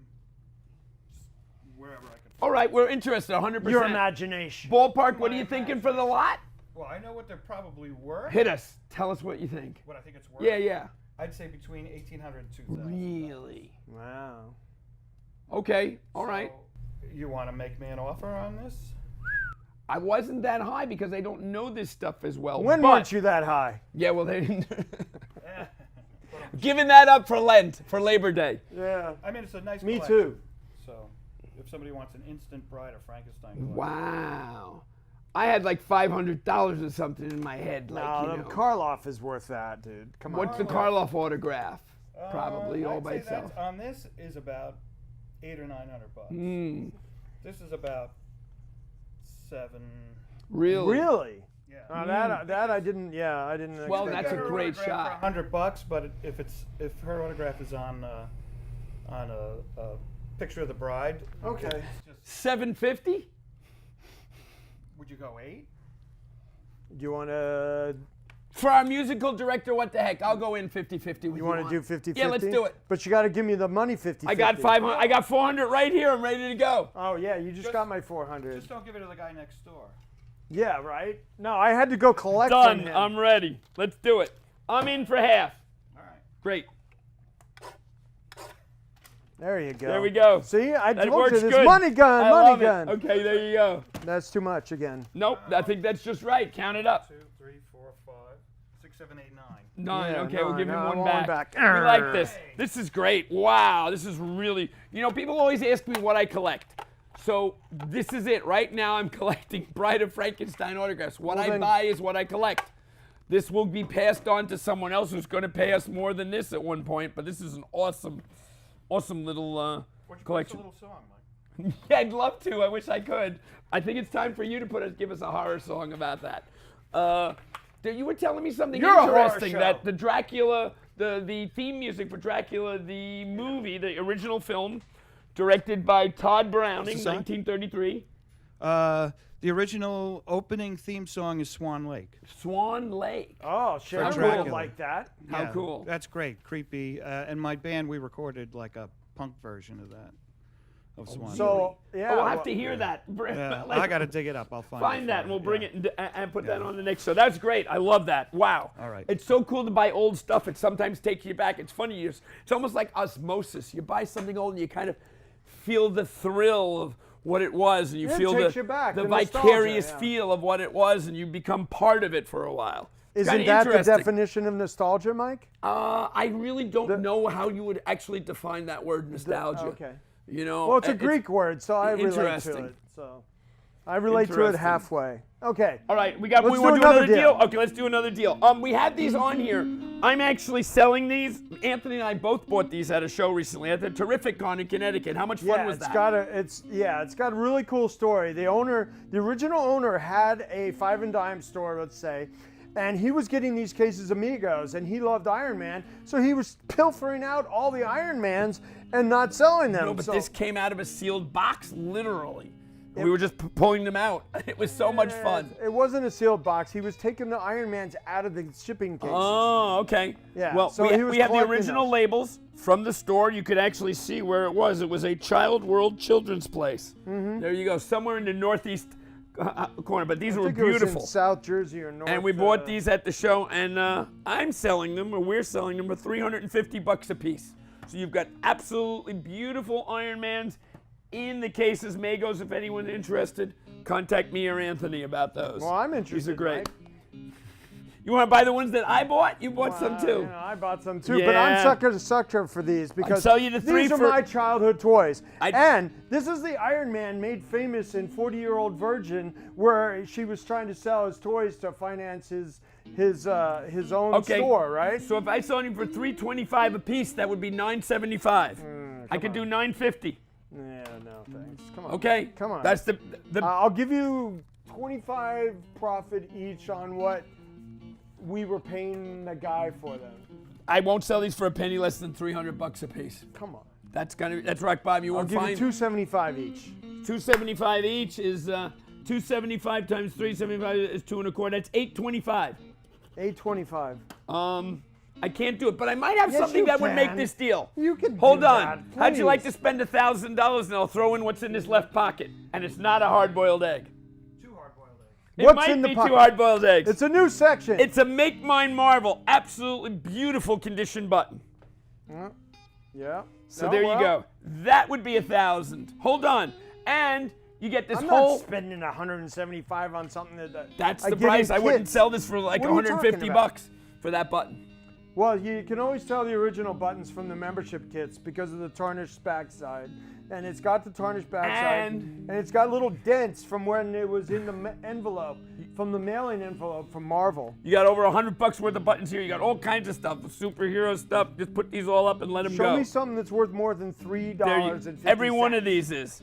wherever I could. All right, we're interested, 100%. Your imagination. Ballpark, what are My you thinking for the lot? Well, I know what they're probably worth. Hit us. Tell us what you think. What I think it's worth. Yeah. I'd say between 1,800 and 2,000. Really? Wow. Okay, all right. So, you want to make me an offer on this? I wasn't that high because I don't know this stuff as well. When but, weren't you that high? Yeah, well, they didn't. Giving that up for Lent, for Labor Day. Yeah. I mean, it's a nice Me collection. too. So, if somebody wants an instant Bride of Frankenstein collection. Wow. I had like $500 or something in my head. Like, No, you know. Karloff is worth that, dude. Come on. What's the Karloff autograph? Probably all I'd by say itself. that's- on this is about $800 or $900. Mm, This is about 7. really? Really? Yeah. That I didn't. Yeah, I didn't. Well, expect that's a that. great Autograph shot. For $100, but if her autograph is on a picture of the bride. Okay. it's just, $750? would you go 8? Do you want to? For our musical director, what the heck? I'll go in 50-50 with you. You want to do 50-50? Yeah, let's do it. But you got to give me the money 50-50. I got 500. I got 400 right here. I'm ready to go. Oh yeah, you just got my 400. Just don't give it to the guy next door. Yeah, right. No, I had to go collect Done. from him. I'm ready. Let's do it. I'm in for half. All right. Great. There you go. There we go. See, I That told works you this good. money gun, I money love gun. It. Okay, there you go. That's too much again. Nope, I think that's just right. Count it up. 2, 3, 4, 5, 6, 7, 8, 9. 9. Yeah, Okay, we'll give him no, one one back. back. We like this. This is great. Wow, this is really. You know, people always ask me what I collect. So this is it. Right now, I'm collecting Bride of Frankenstein autographs. What I buy is what I collect. This will be passed on to someone else who's going to pay us more than this at one point. But this is an awesome little collection. A little song, Mike. Yeah, I'd love to. I wish I could. I think it's time for you to give us a horror song about that. You were telling me something You're a horror interesting, show. that the Dracula, the theme music for Dracula, the movie, the original film, directed by Todd Browning, 1933. The original opening theme song is Swan Lake. Swan Lake. Oh, Sharon Dracula. would like that. How Yeah, cool. That's great, creepy. And my band, we recorded like a punk version of that, of Swan Lake. So, yeah. Oh, we'll have to hear that. Yeah, Like, I got to dig it up. I'll find it. that and we'll bring it and put that on the next show. That's great. I love that. Wow. All right. It's so cool to buy old stuff. It sometimes takes you back. It's funny. It's almost like osmosis. You buy something old and you kind of feel the thrill of what it was, and you Yeah, it feel takes the you back, the the nostalgia, vicarious yeah. feel of what it was, and you become part of it for a while. It's Isn't kinda that the interesting. definition of nostalgia, Mike? I really don't know how you would actually define that word nostalgia. Okay. You know. Well, it's a Greek word, so I relate to interesting. it. So I relate to it Interesting. halfway. Okay. All right, we Let's want do to do another another deal. deal. Okay, let's do another deal. We had these on here. I'm actually selling these. Anthony and I both bought these at a show recently at the Terrific Con in Connecticut. How much fun Yeah, was it's that? it's got a really cool story. The original owner had a five and dime store, let's say, and he was getting these cases Amigos, and he loved Iron Man, so he was pilfering out all the Iron Mans and not selling them. No, but So- this came out of a sealed box, literally. We were just pulling them out. It was so much fun. It wasn't a sealed box. He was taking the Iron Mans out of the shipping cases. Oh, okay. Yeah, Well, so he was we have the collecting original those. labels from the store. You could actually see where it was. It was a Child World Children's Place. Mm-hmm. There you go, somewhere in the northeast corner. But these I were think it was beautiful. in South Jersey or North. And we bought these at the show, and I'm selling them, or we're selling them for $350 a piece. So you've got absolutely beautiful Iron Mans in the cases. Magos, if anyone's interested, contact me or Anthony about those. Well, I'm interested. These are great. Mike. You want to buy the ones that I bought? You bought some too. You know, I bought some too, but I'm Yeah. sucker for these because sell you the three these are for- my childhood toys. I'd- And this is the Iron Man made famous in 40-Year-Old Virgin, where she was trying to sell his toys to finance his own Okay. store, right? So if I sold them for $325 a piece, that would be $975. I could do $950. Yeah, no thanks. Come on. Okay. Come on. That's the I'll give you 25 profit each on what we were paying the guy for them. I won't sell these for a penny less than $300 a piece. Come on. That's rock bottom. You I'll won't give you find $275 each. $275 each is 275 times 375 is 2 1/4. That's $825. $825. I can't do it, but I might have Yes, something you that would make can. this deal. You can Hold do on. that, How'd you like to please. spend $1,000 and I'll throw in what's in this left pocket? And it's not a hard-boiled egg. 2 hard-boiled eggs. It What's might in the be pocket? 2 hard-boiled eggs. It's a new section. It's a Make Mine Marvel, absolutely beautiful condition button. yeah. So No, there well, you go. That would be 1,000. Hold on, and you get this I'm whole. not spending $175 on something that. That's I the give you price. I wouldn't kits. sell this for like What are you talking $150 about? for that button. Well, you can always tell the original buttons from the membership kits because of the tarnished backside, and it's got the tarnished backside, And- it's got little dents from when it was in the envelope, from the mailing envelope from Marvel. You got over $100 worth of buttons here. You got all kinds of stuff, superhero stuff. Just put these all up and let them Show go. me something that's worth more than There you- $3.50. every one of these is.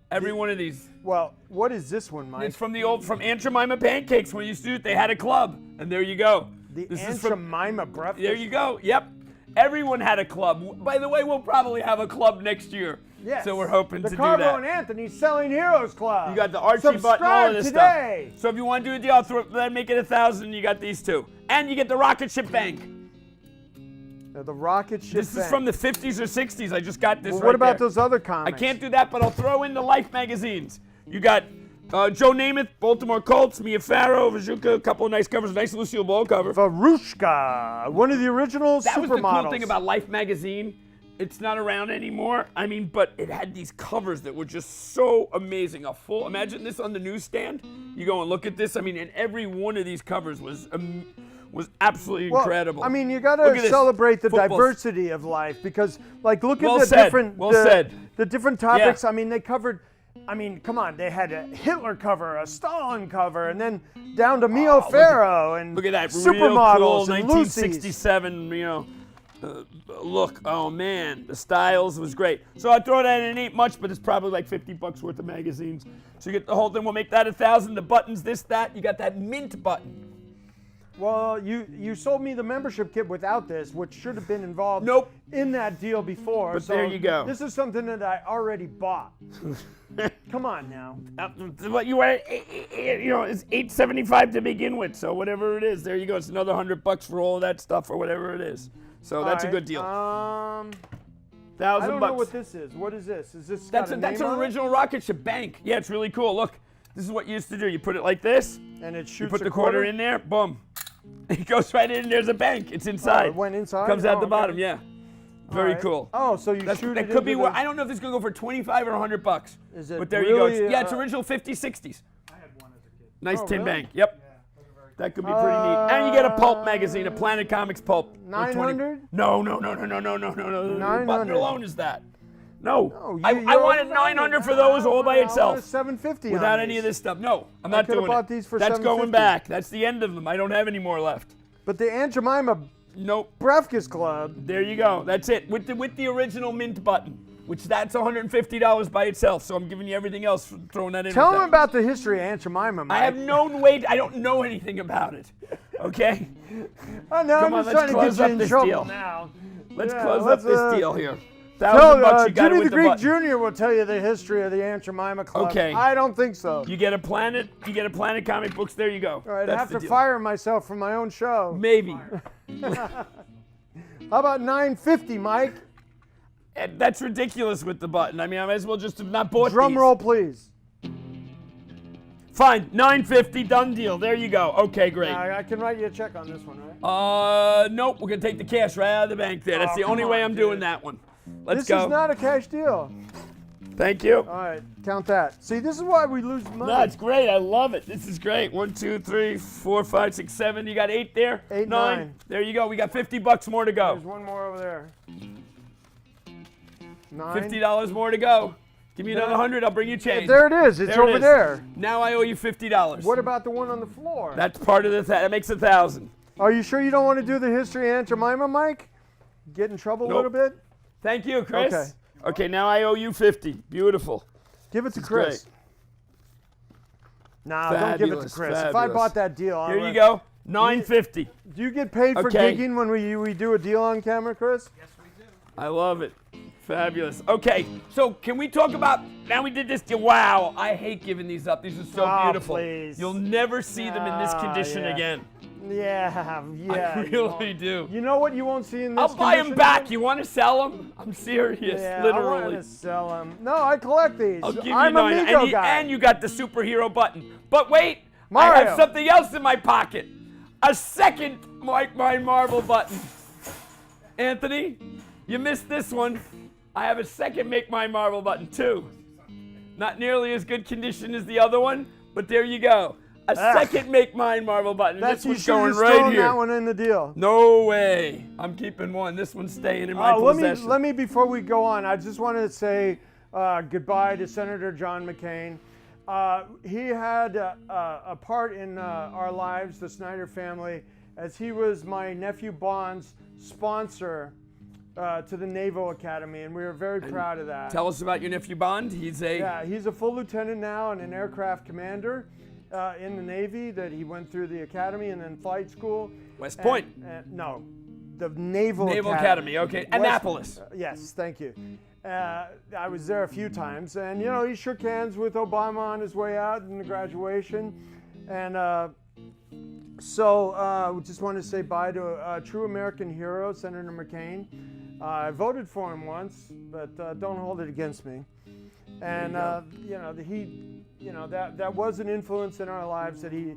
Every one of these. Well, what is this one, Mike? It's from Aunt Jemima Pancakes. When you used to do it, they had a club, and there you go. The This Aunt is from. Jemima breakfast. There you go. Yep. Everyone had a club. By the way, we'll probably have a club next year. Yes. So we're hoping the to Carbo do that. and Anthony Selling Heroes Club. You got the Archie Subscribe button, all of this today. stuff. So if you want to do a deal, I'll make it 1,000. You got these two, and you get the rocket ship bank. The rocket ship. This is Bank. from the 50s or 60s. I just got this. Well, right what about there. those other I comics? can't do that, but I'll throw in the Life magazines. You got Joe Namath, Baltimore Colts, Mia Farrow, Vajuka, a couple of nice covers, nice Lucille Ball cover. Varushka, one of the original That was the supermodels. cool thing about Life magazine. It's not around anymore. I mean, but it had these covers that were just so amazing. Imagine this on the newsstand. You go and look at this. I mean, and every one of these covers was was absolutely Well, incredible. I mean, you got Look at to this. celebrate the Football's- diversity of life because, like, look at Well the said. different, Well said. the different topics. I mean, they covered. I mean, come on, they had a Hitler cover, a Stalin cover, and then down to Mio Farrow and Look at that supermodels real cool and Lucy's. 1967, look. Oh man, the styles was great. So I throw that in, ain't much, but it's probably like $50 worth of magazines. So you get the whole thing. We'll make that 1,000. The buttons, this, that. You got that mint button. Well, you sold me the membership kit without this, which should have been involved Nope. in that deal before. But so there you go. This is something that I already bought. Come on now. What you want? It's $875 to begin with. So whatever it is, there you go. It's another $100 for all of that stuff or whatever it is. So that's a good deal. I $1,000 don't know bucks. what this is. What is this? Is this That's got a that's name an on it? original rocket ship bank. Yeah, it's really cool. Look, this is what you used to do. You put it like this. And it shoots You put a the quarter in there. Boom. It goes right in. There's a bank. It's inside. Oh, it went inside? Comes out Oh, the okay. bottom. Yeah. Very right. cool. Oh, so you That shoot it could be. into I don't know if this is gonna go for $25 or $100. Is it But there you go. really, It's original 50s, 60s. I had one as a kid. Nice Oh, tin really? bank. Yep. That could be pretty neat. And you get a pulp magazine, a Planet Comics pulp. for 900? No. The 900. button alone is that. No. No, I you're wanted 900 for those all by itself. $750 Without any of this stuff. No, I'm not could've doing bought it. these for That's going $750. back. That's the end of them. I don't have any more left. But the Aunt Jemima Nope. Breakfast Club. There you go. That's it. With the original mint button, which that's $150 by itself. So I'm giving you everything else, throwing that in. Tell with them that. about the history of Aunt Jemima, Mike. I have no way. I don't know anything about it. Okay. Oh, no, Come I'm on, just let's trying to close get up you in this trouble deal. now. Let's Yeah, close let's, up this deal here. So, $1,000 you got it Jimmy with the the Greek button. Jr. will tell you the history of the Aunt Jemima Club. Okay. I don't think so. You get a Planet. You get a Planet comic books. There you go. All right, I That's have the to deal. fire myself from my own show. Maybe. How about $950, Mike? That's ridiculous with the button. I mean, I might as well just have not bought Drum these. roll, please. Fine, $950, done deal. There you go. Okay, great. I can write you a check on this one, right? Nope. We're gonna take the cash right out of the bank there. That's Oh, the only come way on, I'm doing dude. that one. Let's This go. is not a cash deal. Thank you. All right, count that. See, this is why we lose money. No, it's great. I love it. This is great. 1, 2, 3, 4, 5, 6, 7. You got 8 there. 8, 9. 9. There you go. We got $50 more to There's go. one more over there. 9. $50 more to go. Give me another 100. I'll bring you change. There it is. It's There it over is. there. Now I owe you $50. What about the one on the floor? That's part of the. That makes 1,000. Are you sure you don't want to do the history of Aunt Jemima, Mike? Get in trouble a little Nope. bit? Thank you, Chris. Okay. Okay. Now I owe you 50. Beautiful. Give it to This is Chris. great. Nah, don't give it to Fabulous, Chris. If I fabulous. bought that deal, I Here would- you go. $950. Do you get paid for Okay. gigging when we do a deal on camera, Chris? Yes, we do. I love it. Fabulous. Okay, so can we talk about, now we did this deal. Wow, I hate giving these up. These are so Oh, beautiful. please. You'll never see them in this Ah, condition yeah. again. Yeah. I you really do. You know what you won't see in this I'll buy them condition back. again? You want to sell them? I'm serious, Yeah, I want literally. to sell them. No, I collect these. I'll give you I'm a 9. Mego And, guy. and you got the superhero button. But wait, I Mario. have something else in my pocket. A second Mike My Marvel button. Anthony, you missed this one. I have a second Make My Marvel button too. Not nearly as good condition as the other one, but there you go. A second Make Mine Marvel button. That's This you one's should going just right throw here. that one in the deal. No way. I'm keeping one. This one's staying in my possession. Let me before we go on, I just wanted to say goodbye to Senator John McCain. He had a part in our lives, the Snyder family, as he was my nephew Bond's sponsor to the Naval Academy, and we were very proud of that. Tell us about your nephew Bond. He's a Yeah, he's a full lieutenant now and an aircraft commander in the Navy. That he went through the academy and then flight school. West Point. No, the Naval Academy. Okay, Annapolis. Yes, thank you. I was there a few times, and you know he shook hands with Obama on his way out in the graduation, and so we just want to say bye to a true American hero, Senator McCain. I voted for him once, but don't hold it against me. And that was an influence in our lives that he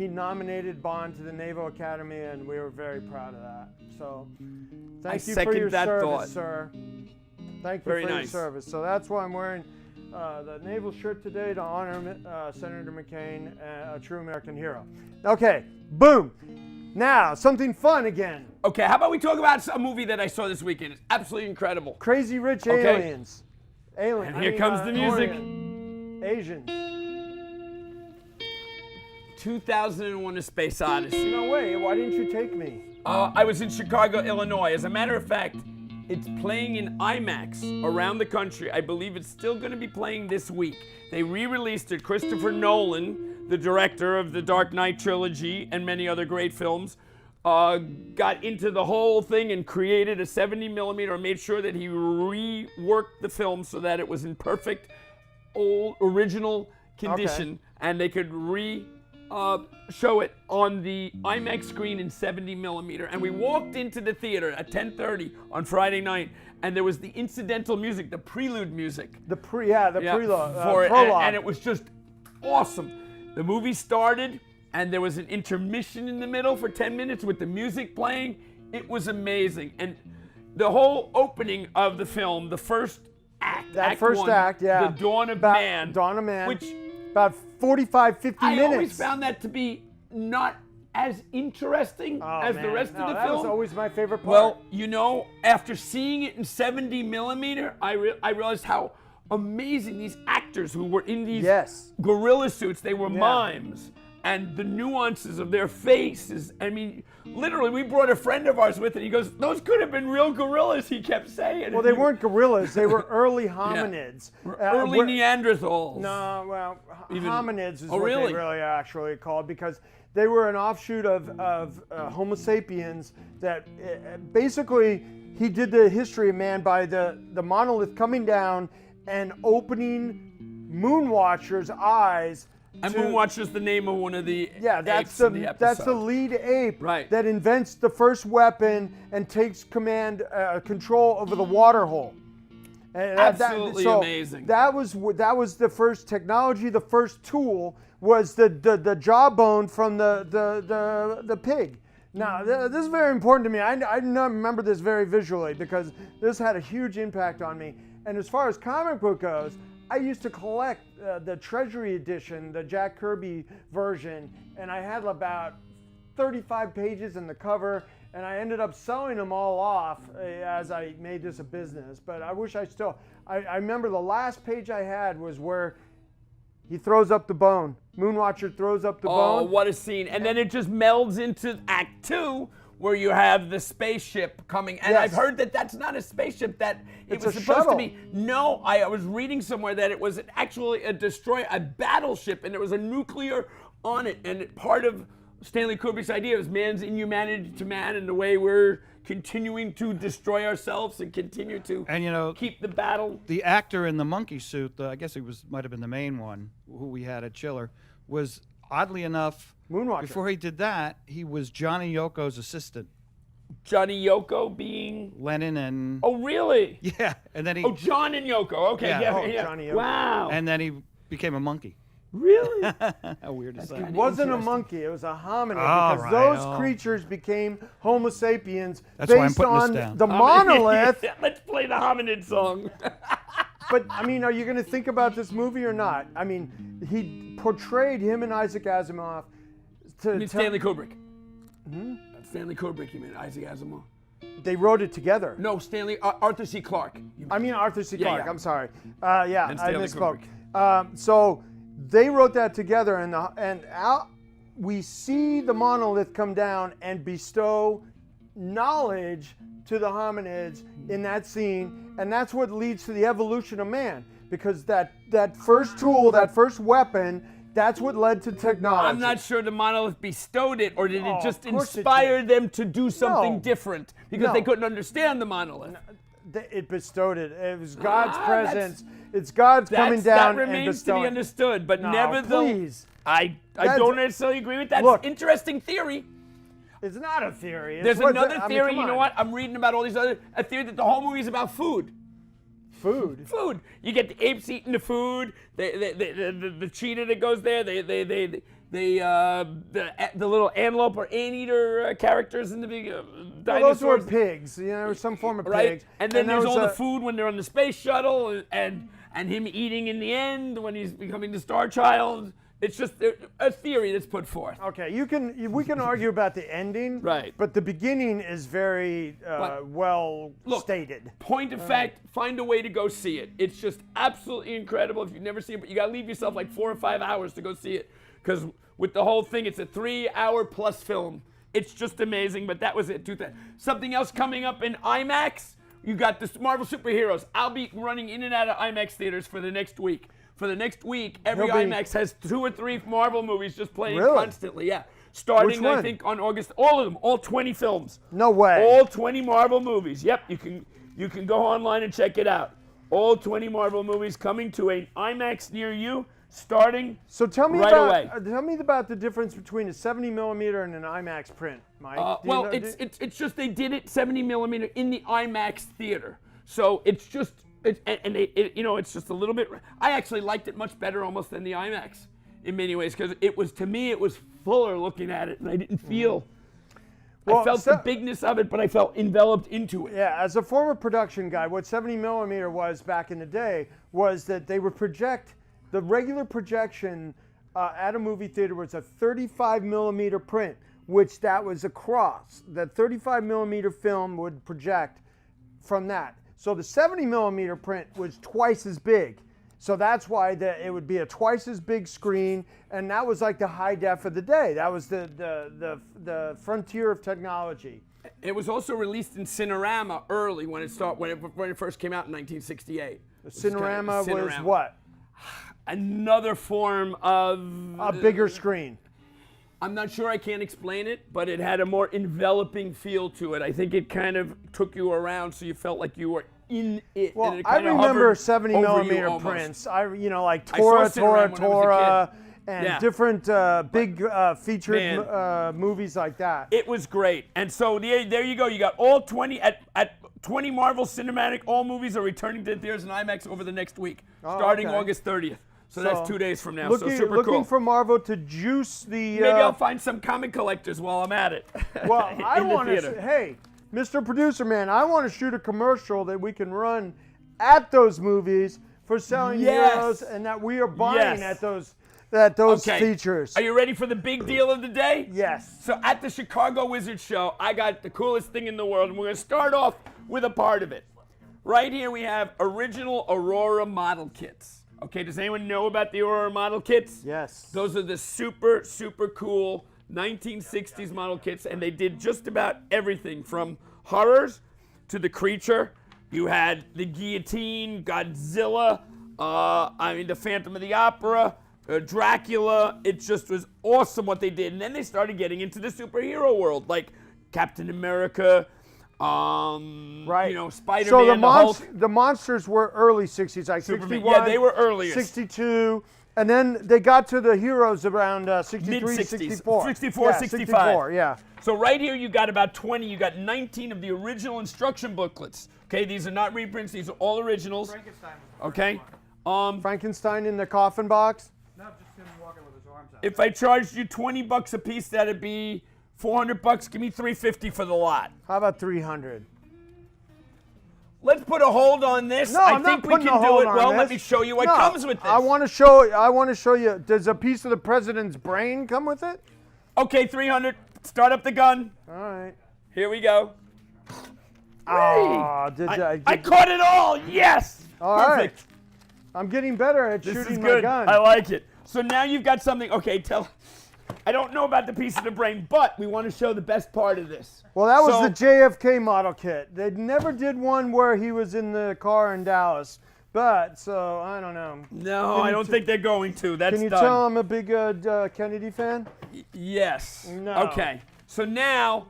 nominated Bond to the Naval Academy, and we were very proud of that. So thank you for second your that service, thought. sir. Thank you Very for your nice. service. So that's why I'm wearing the naval shirt today to honor Senator McCain, a true American hero. Okay, boom. Now, something fun again. Okay, how about we talk about a movie that I saw this weekend? It's absolutely incredible. Crazy Rich Okay. Aliens. And here comes the music. Asians. 2001: A Space Odyssey. No way. Why didn't you take me? I was in Chicago, Illinois. As a matter of fact, it's playing in IMAX around the country. I believe it's still going to be playing this week. They re-released it. Christopher Nolan, the director of the Dark Knight trilogy and many other great films, got into the whole thing and created a 70 millimeter, made sure that he reworked the film so that it was in perfect old original condition, and they could show it on the IMAX screen in 70 millimeter. And we walked into the theater at 10:30 on Friday night, and there was the incidental music, the prelude music. The prelude for it, prologue. and it was just awesome. The movie started, and there was an intermission in the middle for 10 minutes with the music playing. It was amazing. And the whole opening of the film, the first act, That Act 1, act, yeah. The Dawn of Man. Dawn of Man. Which about 45, 50 I minutes. always found that to be not as interesting as the rest of the that film. was always my favorite part. Well, you know, after seeing it in 70 millimeter, I realized how amazing these actors who were in these gorilla suits, they were mimes. And the nuances of their faces. I mean, literally, we brought a friend of ours with it. He goes, those could have been real gorillas, he kept saying. Well, they weren't gorillas. They were early hominids. Early Neanderthals. No, well, hominids is what really? they really are actually called, because they were an offshoot of Homo sapiens that basically he did the history of man by the monolith coming down and opening Moonwatcher's eyes. And Moonwatcher's the name of one of the that's apes in the episode. that's the lead ape Right. that invents the first weapon and takes control over the water hole. And Absolutely amazing. That was the first technology. The first tool was the jawbone from the pig. Now this is very important to me. I remember this very visually because this had a huge impact on me. And as far as comic book goes, I used to collect the Treasury edition, the Jack Kirby version, and I had about 35 pages in the cover, and I ended up selling them all off as I made this a business. But I wish I remember the last page I had was where he throws up the bone. Moonwatcher throws up the bone. Oh, what a scene. And then it just melds into Act 2, where you have the spaceship coming. And I've heard that that's not a spaceship, that it was supposed to be. No, I was reading somewhere that it was actually a destroyer, a battleship, and there was a nuclear on it. And part of Stanley Kubrick's idea was man's inhumanity to man and the way we're continuing to destroy ourselves and continue to keep the battle. The actor in the monkey suit, I guess he might have been the main one, who we had at Chiller, was oddly enough, Moonwatcher. Before he did that, he was Johnny Yoko's assistant. Johnny Yoko being Lennon and... Oh, really? Yeah. And then he... Oh, John and Yoko. Okay, yeah. Johnny Yoko. Wow. And then he became a monkey. Really? How weird is that? It wasn't a monkey, it was a hominid, because those creatures became Homo sapiens based on the monolith. Let's play the hominid song. But, I mean, are you going to think about this movie or not? I mean, he portrayed him and Isaac Asimov to... Stanley Kubrick. Stanley Kubrick, you mean Isaac Asimov. They wrote it together. No, Arthur C. Clarke. I mean Arthur C. Clarke, I'm sorry. And I Stanley misspoke. So they wrote that together, and we see the monolith come down and bestow knowledge to the hominids in that scene, and that's what leads to the evolution of man, because that first tool, that first weapon, that's what led to technology. I'm not sure the monolith bestowed it, or did it just inspire them to do something different because they couldn't understand the monolith? It bestowed it. It was God's presence. It's God's coming down that and remains bestowing. to be understood, but Please. I don't necessarily agree with that. It's an interesting theory. It's not a theory. There's another theory. You know what? I'm reading about all these a theory that the whole movie is about food. Food. You get the apes eating the food. The cheetah that goes there. The little antelope or anteater characters in the big dinosaurs. Those were pigs. You know, some form of pigs. And then there's all the food when they're on the space shuttle, and him eating in the end when he's becoming the Star Child. It's just a theory that's put forth. Okay, we can argue about the ending, Right. But the beginning is very well Look, stated. Point of fact, find a way to go see it. It's just absolutely incredible if you've never seen it, but you gotta leave yourself like 4 or 5 hours to go see it. Because with the whole thing, it's a 3-hour plus film. It's just amazing, but that was it. Something else coming up in IMAX, you got the Marvel superheroes. I'll be running in and out of IMAX theaters for the next week. For the next week, every IMAX has 2 or 3 Marvel movies just playing constantly. Yeah. Starting, I think, on August, all of them, all 20 films. No way. All 20 Marvel movies. Yep, you can go online and check it out. All 20 Marvel movies coming to an IMAX near you, starting tell me away. Tell me about the difference between a 70 millimeter and an IMAX print, Mike. It's just they did it 70 millimeter in the IMAX theater, so it's just. It's just a little bit. I actually liked it much better almost than the IMAX in many ways because it was fuller looking at it, and I didn't feel. I felt the bigness of it, but I felt enveloped into it. Yeah, as a former production guy, what 70 millimeter was back in the day was that they would project the regular projection at a movie theater was a 35 millimeter print, which that was across. The 35 millimeter film would project from that. So the 70 millimeter print was twice as big. So that's why it would be a twice as big screen, and that was like the high def of the day. That was the frontier of technology. It was also released in Cinerama early when it first came out in 1968. The Cinerama was what? Another form of a bigger screen. I'm not sure, I can't explain it, but it had a more enveloping feel to it. I think it kind of took you around so you felt like you were in it. Well, and it I remember 70 millimeter almost. prints. Like Tora, and different big featured movies like that. It was great. And so there you go. You got all 20 at 20 Marvel Cinematic. All movies are returning to theaters and IMAX over the next week, starting August 30th. So that's 2 days from now. So super cool. Looking for Marvel to juice the. Maybe I'll find some comic collectors while I'm at it. Well, I want to. Hey, Mr. Producer Man, I want to shoot a commercial that we can run at those movies for selling heroes, and that we are buying at those features. Are you ready for the big deal of the day? Yes. So at the Chicago Wizard Show, I got the coolest thing in the world, and we're going to start off with a part of it. Right here we have original Aurora model kits. Okay, does anyone know about the Aurora model kits? Yes. Those are the super, super cool 1960s model kits, and they did just about everything from horrors to the creature. You had the guillotine, Godzilla, the Phantom of the Opera, Dracula. It just was awesome what they did. And then they started getting into the superhero world, like Captain America, Spider-Man, so the monsters were early 60s, like Superman. 61, Yeah, they were earlier. 62, and then they got to the heroes around 63, Mid-60s. 64. 64, 65. Yeah. So right here you got about 20, you got 19 of the original instruction booklets. Okay, these are not reprints, these are all originals. Frankenstein. Okay. Frankenstein in the coffin box? No, just him walking with his arms out. If I charged you $20 a piece, that'd be $400. Give me $350 for the lot. How about 300? Let's put a hold on this. No, I think we can do it. Well, let me show you what comes with this. I want to show you. Does a piece of the president's brain come with it? Okay, 300. Start up the gun. All right. Here we go. Oh, I caught it all. Yes. All Perfect. Right. I'm getting better at This shooting is my good. gun. I like it. So now you've got something. Okay, I don't know about the piece of the brain, but we want to show the best part of this. Well, that was the JFK model kit. They never did one where he was in the car in Dallas, so I don't know. No, I don't think they're going to. That's Can you done. tell I'm a big Kennedy fan? Yes. No. Okay. So now,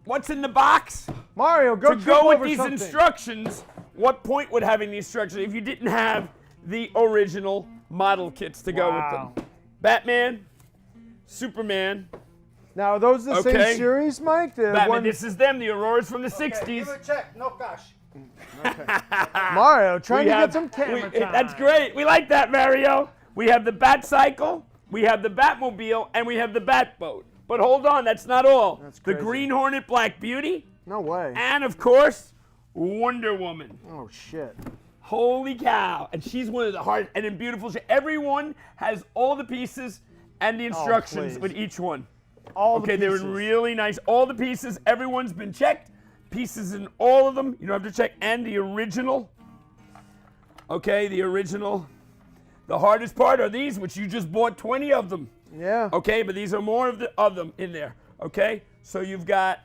what's in the box? Mario, go with over these something. instructions. What point would having the instructions if you didn't have the original model kits to go with them? Batman, Superman. Now, are those the same series, Mike? Batman, this is them, the Auroras from the 60s. Give it a check, no cash. Mario, trying to get some camera time. That's great. We like that, Mario. We have the Bat Cycle, we have the Batmobile, and we have the Batboat. But hold on, that's not all. That's the crazy. Green Hornet, Black Beauty, No way. and of course, Wonder Woman. Oh, shit. Holy cow. And she's one of the hardest, and in beautiful shape. Everyone has all the pieces, And the instructions please. with each one. All Okay, the they were pieces. really nice. All the pieces, everyone's been checked. Pieces in all of them. You don't have to check. And the original. Okay, the original. The hardest part are these, which you just bought 20 of them. Yeah. Okay, but these are more of them in there. Okay, so you've got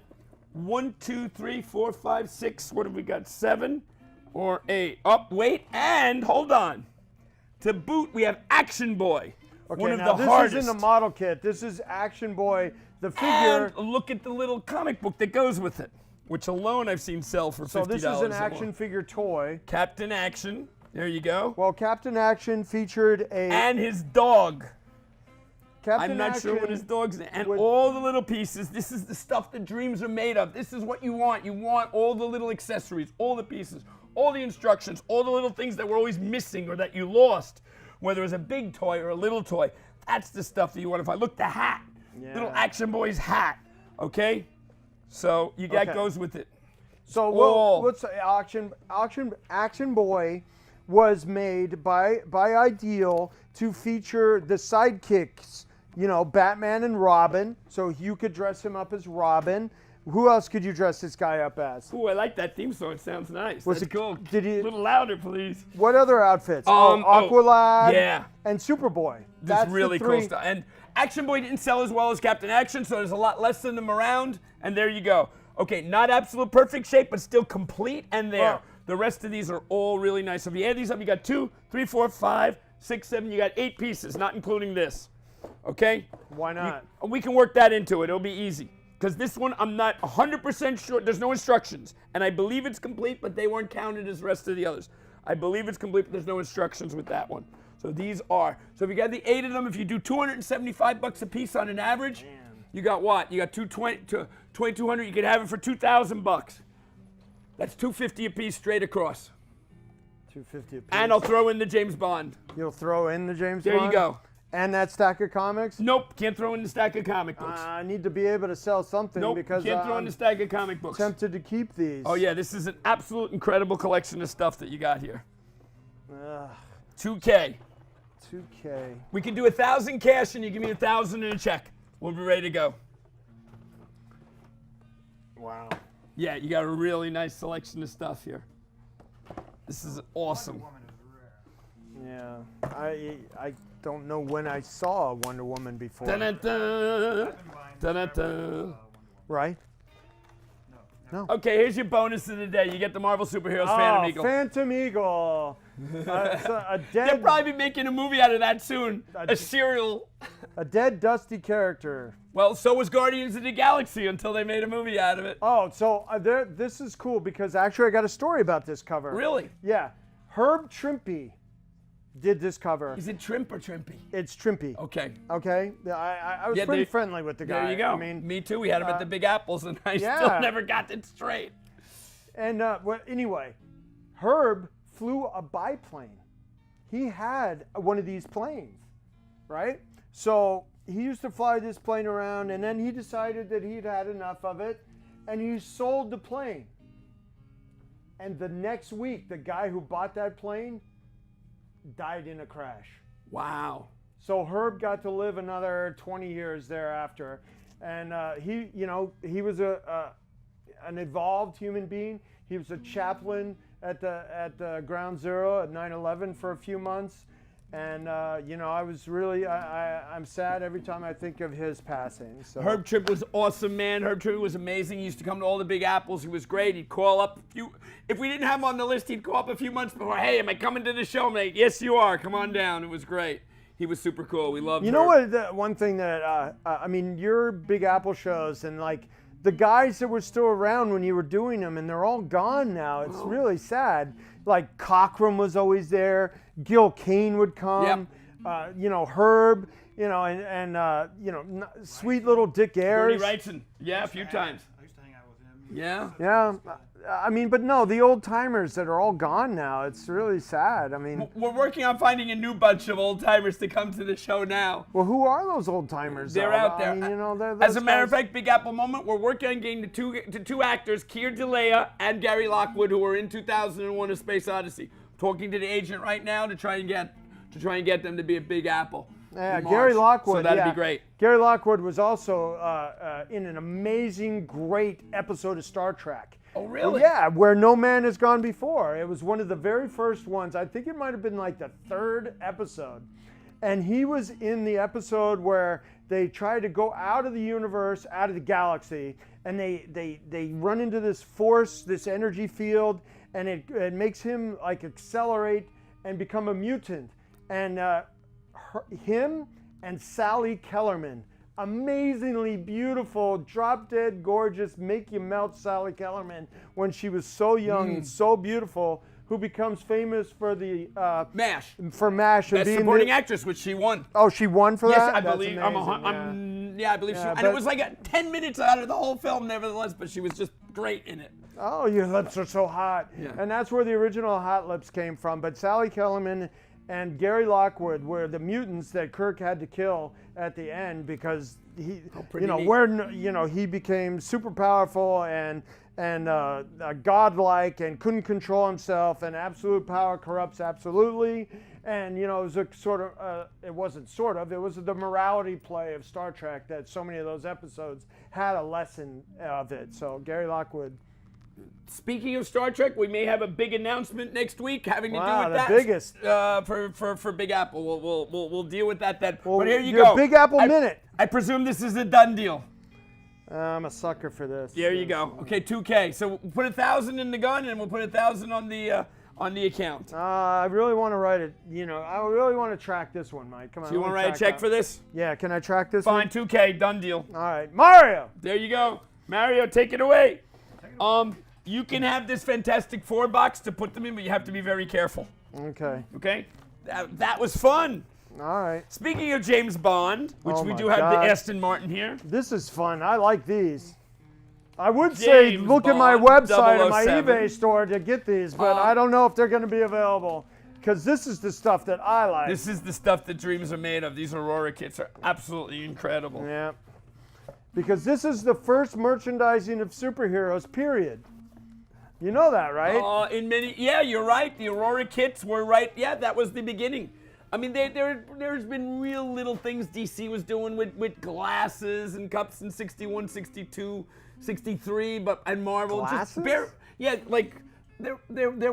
1, 2, 3, 4, 5, 6. What have we got? 7 or 8. Up, wait, and hold on. To boot, we have Action Boy. Okay, One of now the this hardest. isn't a model kit. This is Action Boy, the figure. And look at the little comic book that goes with it, which alone I've seen sell for $50. So this is an or action more. figure toy. Captain Action. There you go. Well, Captain Action featured a. And his dog. Captain I'm not Action sure what his dog's name. And would- all the little pieces. This is the stuff that dreams are made of. This is what you want. You want all the little accessories, all the pieces, all the instructions, all the little things that were always missing or that you lost, whether it was a big toy or a little toy. That's the stuff that you want to find. Look, the hat. Yeah. Little Action Boy's hat. Okay? So you got Okay. goes with it. So all. what's Action Boy was made by Ideal to feature the sidekicks, you know, Batman and Robin. So you could dress him up as Robin. Who else could you dress this guy up as? Ooh, I like that theme song. It sounds nice. Was That's it- cool. did he- A little louder, please. What other outfits? Oh, Aqualad. yeah. And Superboy. That's the really cool three. stuff. And Action Boy didn't sell as well as Captain Action, so there's a lot less of them around. And there you go. Okay, not absolute perfect shape, but still complete and there. Well- The rest of these are all really nice. So if you add these up, you got 2, 3, 4, 5, 6, 7. You got 8 pieces, not including this. Okay? Why not? We can work that into it. It'll be easy. Because this one, I'm not 100% sure. There's no instructions. And I believe it's complete, but they weren't counted as the rest of the others. I believe it's complete, but there's no instructions with that one. So these are. So if you got the 8 of them, if you do $275 a piece on an average, you got what? You got 2,200. You could have it for $2,000. That's $250 a piece straight across. $250 a piece. And I'll throw in the James Bond. You'll throw in the James There Bond? you go. And that stack of comics? Nope, can't throw in the stack of comic books. I need to be able to sell something Nope, because can't throw in I'm the stack of comic books. tempted to keep these. Oh yeah, this is an absolute incredible collection of stuff that you got here. Ugh, 2K. 2K. We can do 1,000 cash and you give me 1,000 in a check. We'll be ready to go. Wow. Yeah, you got a really nice selection of stuff here. This is awesome. Yeah. I don't know when I saw Wonder Woman before. Dun-dun-dun. Dun-dun-dun. Right? Okay, here's your bonus of the day. You get the Marvel Superheroes Phantom Eagle. Phantom Eagle. So a They'll dead, probably be making a movie out of that soon. A serial. a dead dusty character. Well, so was Guardians of the Galaxy until they made a movie out of it. Oh, so this is cool because actually I got a story about this cover. Really? Yeah. Herb Trimpe did this cover. Is it Trimp or Trimpy? It's Trimpe. Okay. Okay. I was Yeah, pretty they- friendly with the guy. There you go. I mean, Me too. We had him at the Big Apples, and I yeah. still never got it straight. and well, anyway, Herb flew a biplane. He had one of these planes, right? So he used to fly this plane around, and then he decided that he'd had enough of it, and he sold the plane. And the next week, the guy who bought that plane died in a crash. Wow. So Herb got to live another 20 years thereafter, and he was an evolved human being. He was a chaplain at the Ground Zero at 9/11 for a few months, and I was really I'm sad every time I think of his passing. So Herb Tripp was awesome, man. Herb Tripp was amazing. He used to come to all the Big Apples. He was great. He'd call up if we didn't have him on the list, he'd call up a few months before. Hey, am I coming to the show? I'm like, yes, you are. Come on down. It was great. He was super cool. We loved You know what? One thing that I mean, your Big Apple shows and like the guys that were still around when you were doing them, and they're all gone now. It's really sad. Like Cockrum was always there. Gil Kane would come. Yep. Herb. Sweet little Dick Bernie Ayers. Wrightson. Yeah, a few times. I used to hang out with him. Yeah. Yeah. I mean, but no, the old timers that are all gone now. It's really sad. I mean, We're working on finding a new bunch of old timers to come to the show now. well, who are those old timers? They're though? out there. I mean, they're As a those matter of guys- fact, Big Apple moment, we're working on getting the two actors, Keir DeLea and Gary Lockwood, who were in 2001: A Space Odyssey. Talking to the agent right now to try and get them to be a Big Apple. Yeah, in Gary March. Lockwood. So that'd yeah. be great. Gary Lockwood was also in an amazing, great episode of Star Trek. Oh, really? Yeah, where no man has gone before. It was one of the very first ones. I think it might have been like the 3rd episode. And he was in the episode where they try to go out of the universe, out of the galaxy, and they run into this force, this energy field, and it makes him like accelerate and become a mutant. And him and Sally Kellerman, amazingly beautiful, drop dead gorgeous, make you melt Sally Kellerman when she was so young and so beautiful, who becomes famous for the MASH. For MASH and Best being supporting actress, which she won. Oh, she won for Yes, that? I That's believe. amazing, I believe she. And it was like 10 minutes out of the whole film, nevertheless. But she was just great in it. Oh, your lips are so hot. Yeah. And that's where the original Hot Lips came from. But Sally Kellerman and Gary Lockwood were the mutants that Kirk had to kill at the end because he, pretty neat. he became super powerful and godlike and couldn't control himself, and absolute power corrupts absolutely. And it was a sort of it wasn't sort of, it was the morality play of Star Trek that so many of those episodes had a lesson of it. So Gary Lockwood. Speaking of Star Trek, we may have a big announcement next week having to do with the that. biggest. For Big Apple. We'll deal with that then. Well, but here you your go. Big Apple Minute. I presume this is a done deal. I'm a sucker for this. There you go. Okay, 2K. So we'll put 1,000 in the gun, and we'll put 1,000 on the account. I really want to write it. I really want to track this one, Mike. Come on. So you want to write a check for this? Yeah. Can I track this Fine. one? 2K. Done deal. All right, Mario. There you go. Mario, take it away. You can have this Fantastic Four box to put them in, but you have to be very careful. Okay. Okay? That was fun. All right. Speaking of James Bond, which Oh we my do have God. the Aston Martin here. This is fun. I like these. I would say James look at my Bond, website or my 007. eBay store to get these, but I don't know if they're going to be available because this is the stuff that I like. This is the stuff that dreams are made of. These Aurora kits are absolutely incredible. Yeah. Because this is the first merchandising of superheroes, period. You know that, right? Yeah, you're right. The Aurora kits were right. Yeah, that was the beginning. I mean, there's been real little things DC was doing with glasses and cups in 61, 62, 63, and Marvel. Glasses? There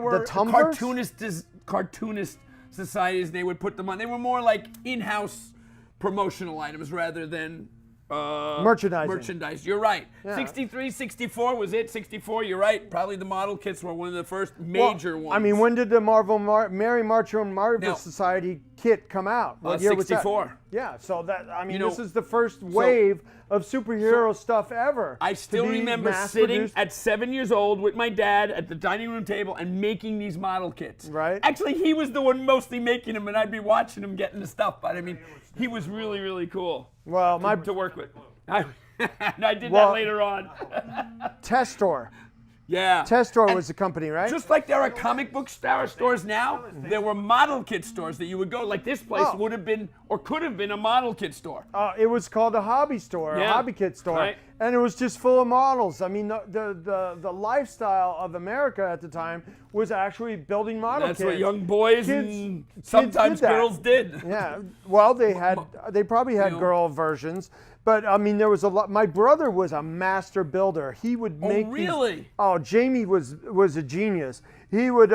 were The tumblers? cartoonist societies. They would put them on. They were more like in-house promotional items rather than Merchandising. merchandise. You're right. Yeah. 63, 64 was it. 64, you're right. Probably the model kits were one of the first major ones. I mean, when did the Mary Marcher and Marvel No. Society kit come out? What year was that? 64. Yeah, so You know, this is the first wave of superhero stuff ever. I still to be remember sitting mass-produced. at 7 years old with my dad at the dining room table and making these model kits. Right. Actually, he was the one mostly making them, and I'd be watching him getting the stuff. But I mean, he was really, really cool Well, my to work with. I did Well- that later on. Testor. Yeah. Testor And was the company, right? Just like there are comic book stores now, there were model kit stores that you would go. Like this place Oh. would have been or could have been a model kit store. It was called a hobby store, a Yeah. hobby kit store, Right. and it was just full of models. I mean, the lifestyle of America at the time was actually building model That's kits. what young boys Kids- and kids sometimes did that. girls did. Yeah, well, they probably had know. girl versions, but I mean, there was a lot. My brother was a master builder. He would make really? Jamie was a genius. He would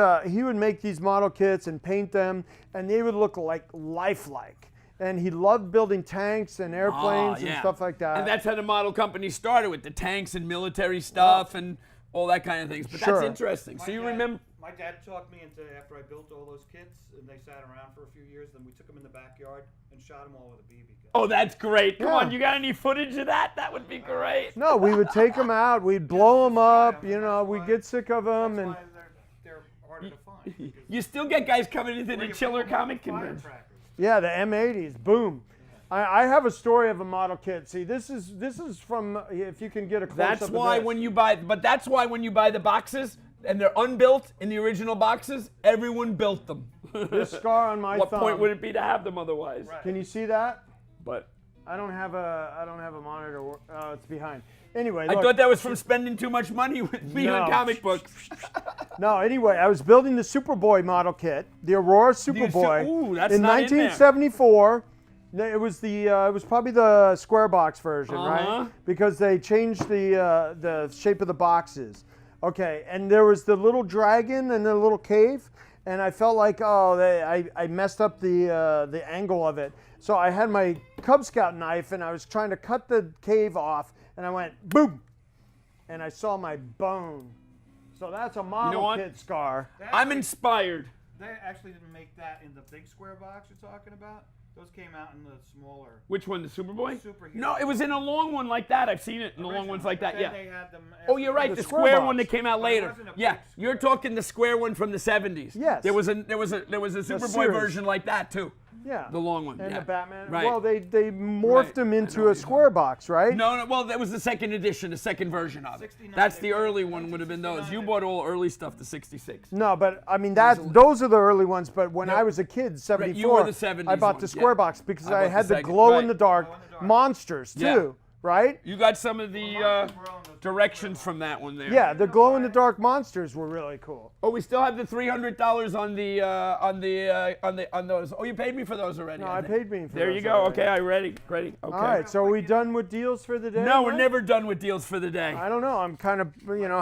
make these model kits and paint them, and they would look like lifelike. And he loved building tanks and airplanes and stuff like that. And that's how the model company started, with the tanks and military stuff and all that kind of things. But Sure. that's interesting. So you remember? My dad talked me into, after I built all those kits, and they sat around for a few years, then we took them in the backyard and shot them all with a BB gun. Oh, that's great. Come Yeah. on, you got any footage of that? That would be great. No, we would take them out. We'd blow them up. We'd get sick of them, That's and why they're harder to find. because You still get guys coming into the you Chiller put them on Comic Convention. firecrackers. yeah, the M80s, boom. I have a story of a model kit. See, this is from, if you can get a close That's up of why this. when you buy the boxes and they're unbuilt in the original boxes, everyone built them. This scar on my What thumb. point would it be to have them otherwise? Right. Can you see that? But I don't have a monitor. It's behind. Anyway, I look. thought that was from spending too much money with me No. on comic books. No, anyway, I was building the Superboy model kit, the Aurora Superboy, ooh, that's in not in there. 1974, No, it was probably the square box version, right? Because they changed the shape of the boxes. Okay, and there was the little dragon and the little cave, and I felt like I messed up the angle of it. So I had my Cub Scout knife and I was trying to cut the cave off, and I went boom, and I saw my bone. So that's a model kit scar. I'm inspired. They actually didn't make that in the big square box you're talking about. Those came out in the smaller. Which one, the Superboy? Superhero. No, it was in a long one like that. I've seen it in the long ones like that, Then yeah. they had them Oh, you're right, the square box. one that came out But it later. wasn't a Yeah, big you're square. talking the square one from the 70s. Yes. There was a Superboy series. version like that too. Yeah. The long one. And yeah. the Batman. Right. Well, they morphed Right. them I into know a what you're square box, right? No, well, that was the second edition, the second version of it. 69, That's they the put- early one would have been those. You bought all early stuff, the 66. No, but I mean those are the early ones. But when No. I was a kid, 74, you were the 70s I bought the ones, square yeah. box because I I, bought had the the second- glow in right. the dark Glow-in-the-dark. monsters too, Yeah. right? You got some of the directions from that one there. Yeah, the glow in the dark monsters were really cool. Oh, we still have the $300 on those. Oh, you paid me for those already. No, I think. paid me for There those you go. already. Okay, I ready. Okay. All right, so are we done with deals for the day? No, we're Mike? never done with deals for the day. I don't know. I'm kind of,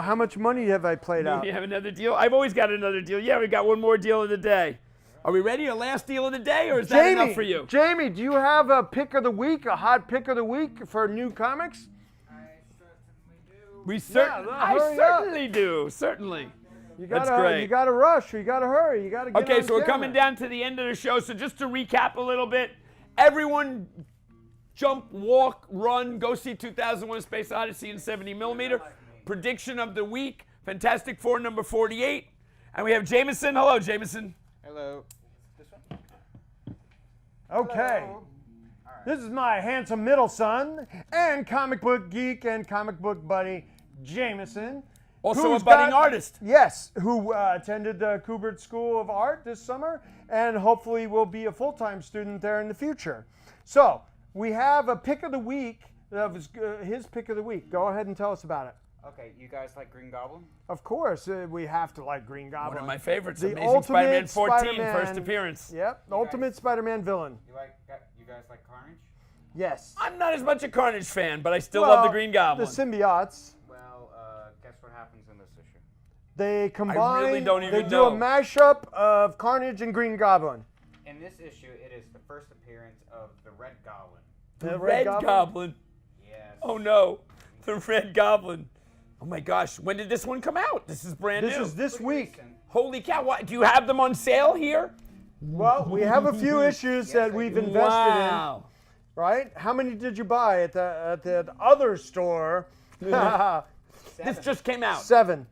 how much money have I played out? You have another deal? I've always got another deal. Yeah, we got one more deal of the day. Are we ready? A last deal of the day, or is that enough for you? Jamie, do you have a pick of the week, a hot pick of the week for new comics? We hurry certainly do. Certainly. That's great. You gotta rush. You gotta hurry. You gotta get Okay, on so we're camera. coming down to the end of the show. So just to recap a little bit, everyone jump, walk, run, go see 2001: Space Odyssey in 70mm. Prediction of the week, Fantastic Four number 48. And we have Jameson. Hello, Jameson. Hello. Okay. This is my handsome middle son and comic book geek and comic book buddy, Jameson. Also a who's budding artist. Yes, who attended the Kubert School of Art this summer and hopefully will be a full-time student there in the future. So we have a pick of the week, of his pick of the week. Go ahead and tell us about it. Okay, you guys like Green Goblin? Of course, we have to like Green Goblin. One of my favorites. The Amazing ultimate Spider-Man 14, Spider-Man. first appearance. Yep, the ultimate Spider-Man villain. You guys like Carnage? Yes. I'm not as much a Carnage fan, but I still love the Green Goblin. The symbiotes. Well, guess what happens in this issue? They combine. really don't even they do a know. mashup of Carnage and Green Goblin. In this issue, it is the first appearance of the Red Goblin. The Red Goblin. Yes. Oh no, the Red Goblin. Oh my gosh, when did this one come out? This is brand This new. is this week. Recent. Holy cow, what, do you have them on sale here? Well, we have a few issues that we've invested Wow. in. Right? How many did you buy at the other store? This just came out. 7.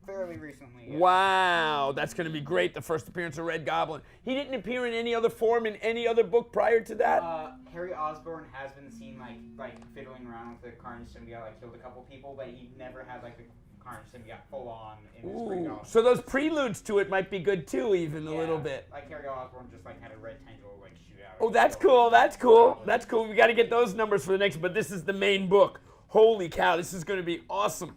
Fairly recently. Yes. Wow, that's going to be great, the first appearance of Red Goblin. He didn't appear in any other form in any other book prior to that? Harry Osborn has been seen like fiddling around with the Carnage symbiote, like killed a couple people, but he never had like the Carnage symbiote full on in his Green Ooh, Goblin. so those preludes to it might be good too, even a little bit. Like Harry Osborn just like had a red tendril like shoot out. Oh, that's cool, that's cool, that's cool. We got to get those numbers for the next, but this is the main book. Holy cow, this is going to be awesome.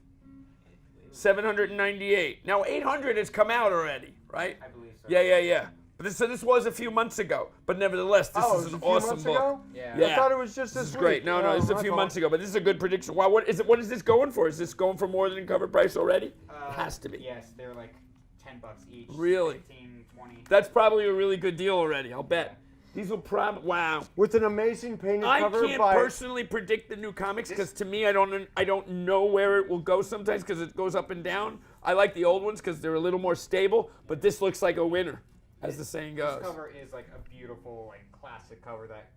798. Now 800 has come out already, right? I believe so. Yeah. But this was a few months ago, but nevertheless, this Oh, is it was an a few awesome months book. ago? Yeah. I thought it was just This this is week. great. No, Oh, this is a my few fault. months ago, but this is a good prediction. Wow, what is it? What is this going for? Is this going for more than cover price already? It has to be. Yes, they're like $10 each. Really? 15, 20. That's probably a really good deal already. I'll bet. These will probably wow. With an amazing painted I cover can't by personally predict the new comics because to me I don't know where it will go sometimes because it goes up and down. I like the old ones because they're a little more stable, but this looks like a winner, as the saying goes. This cover is like a beautiful, like classic cover that.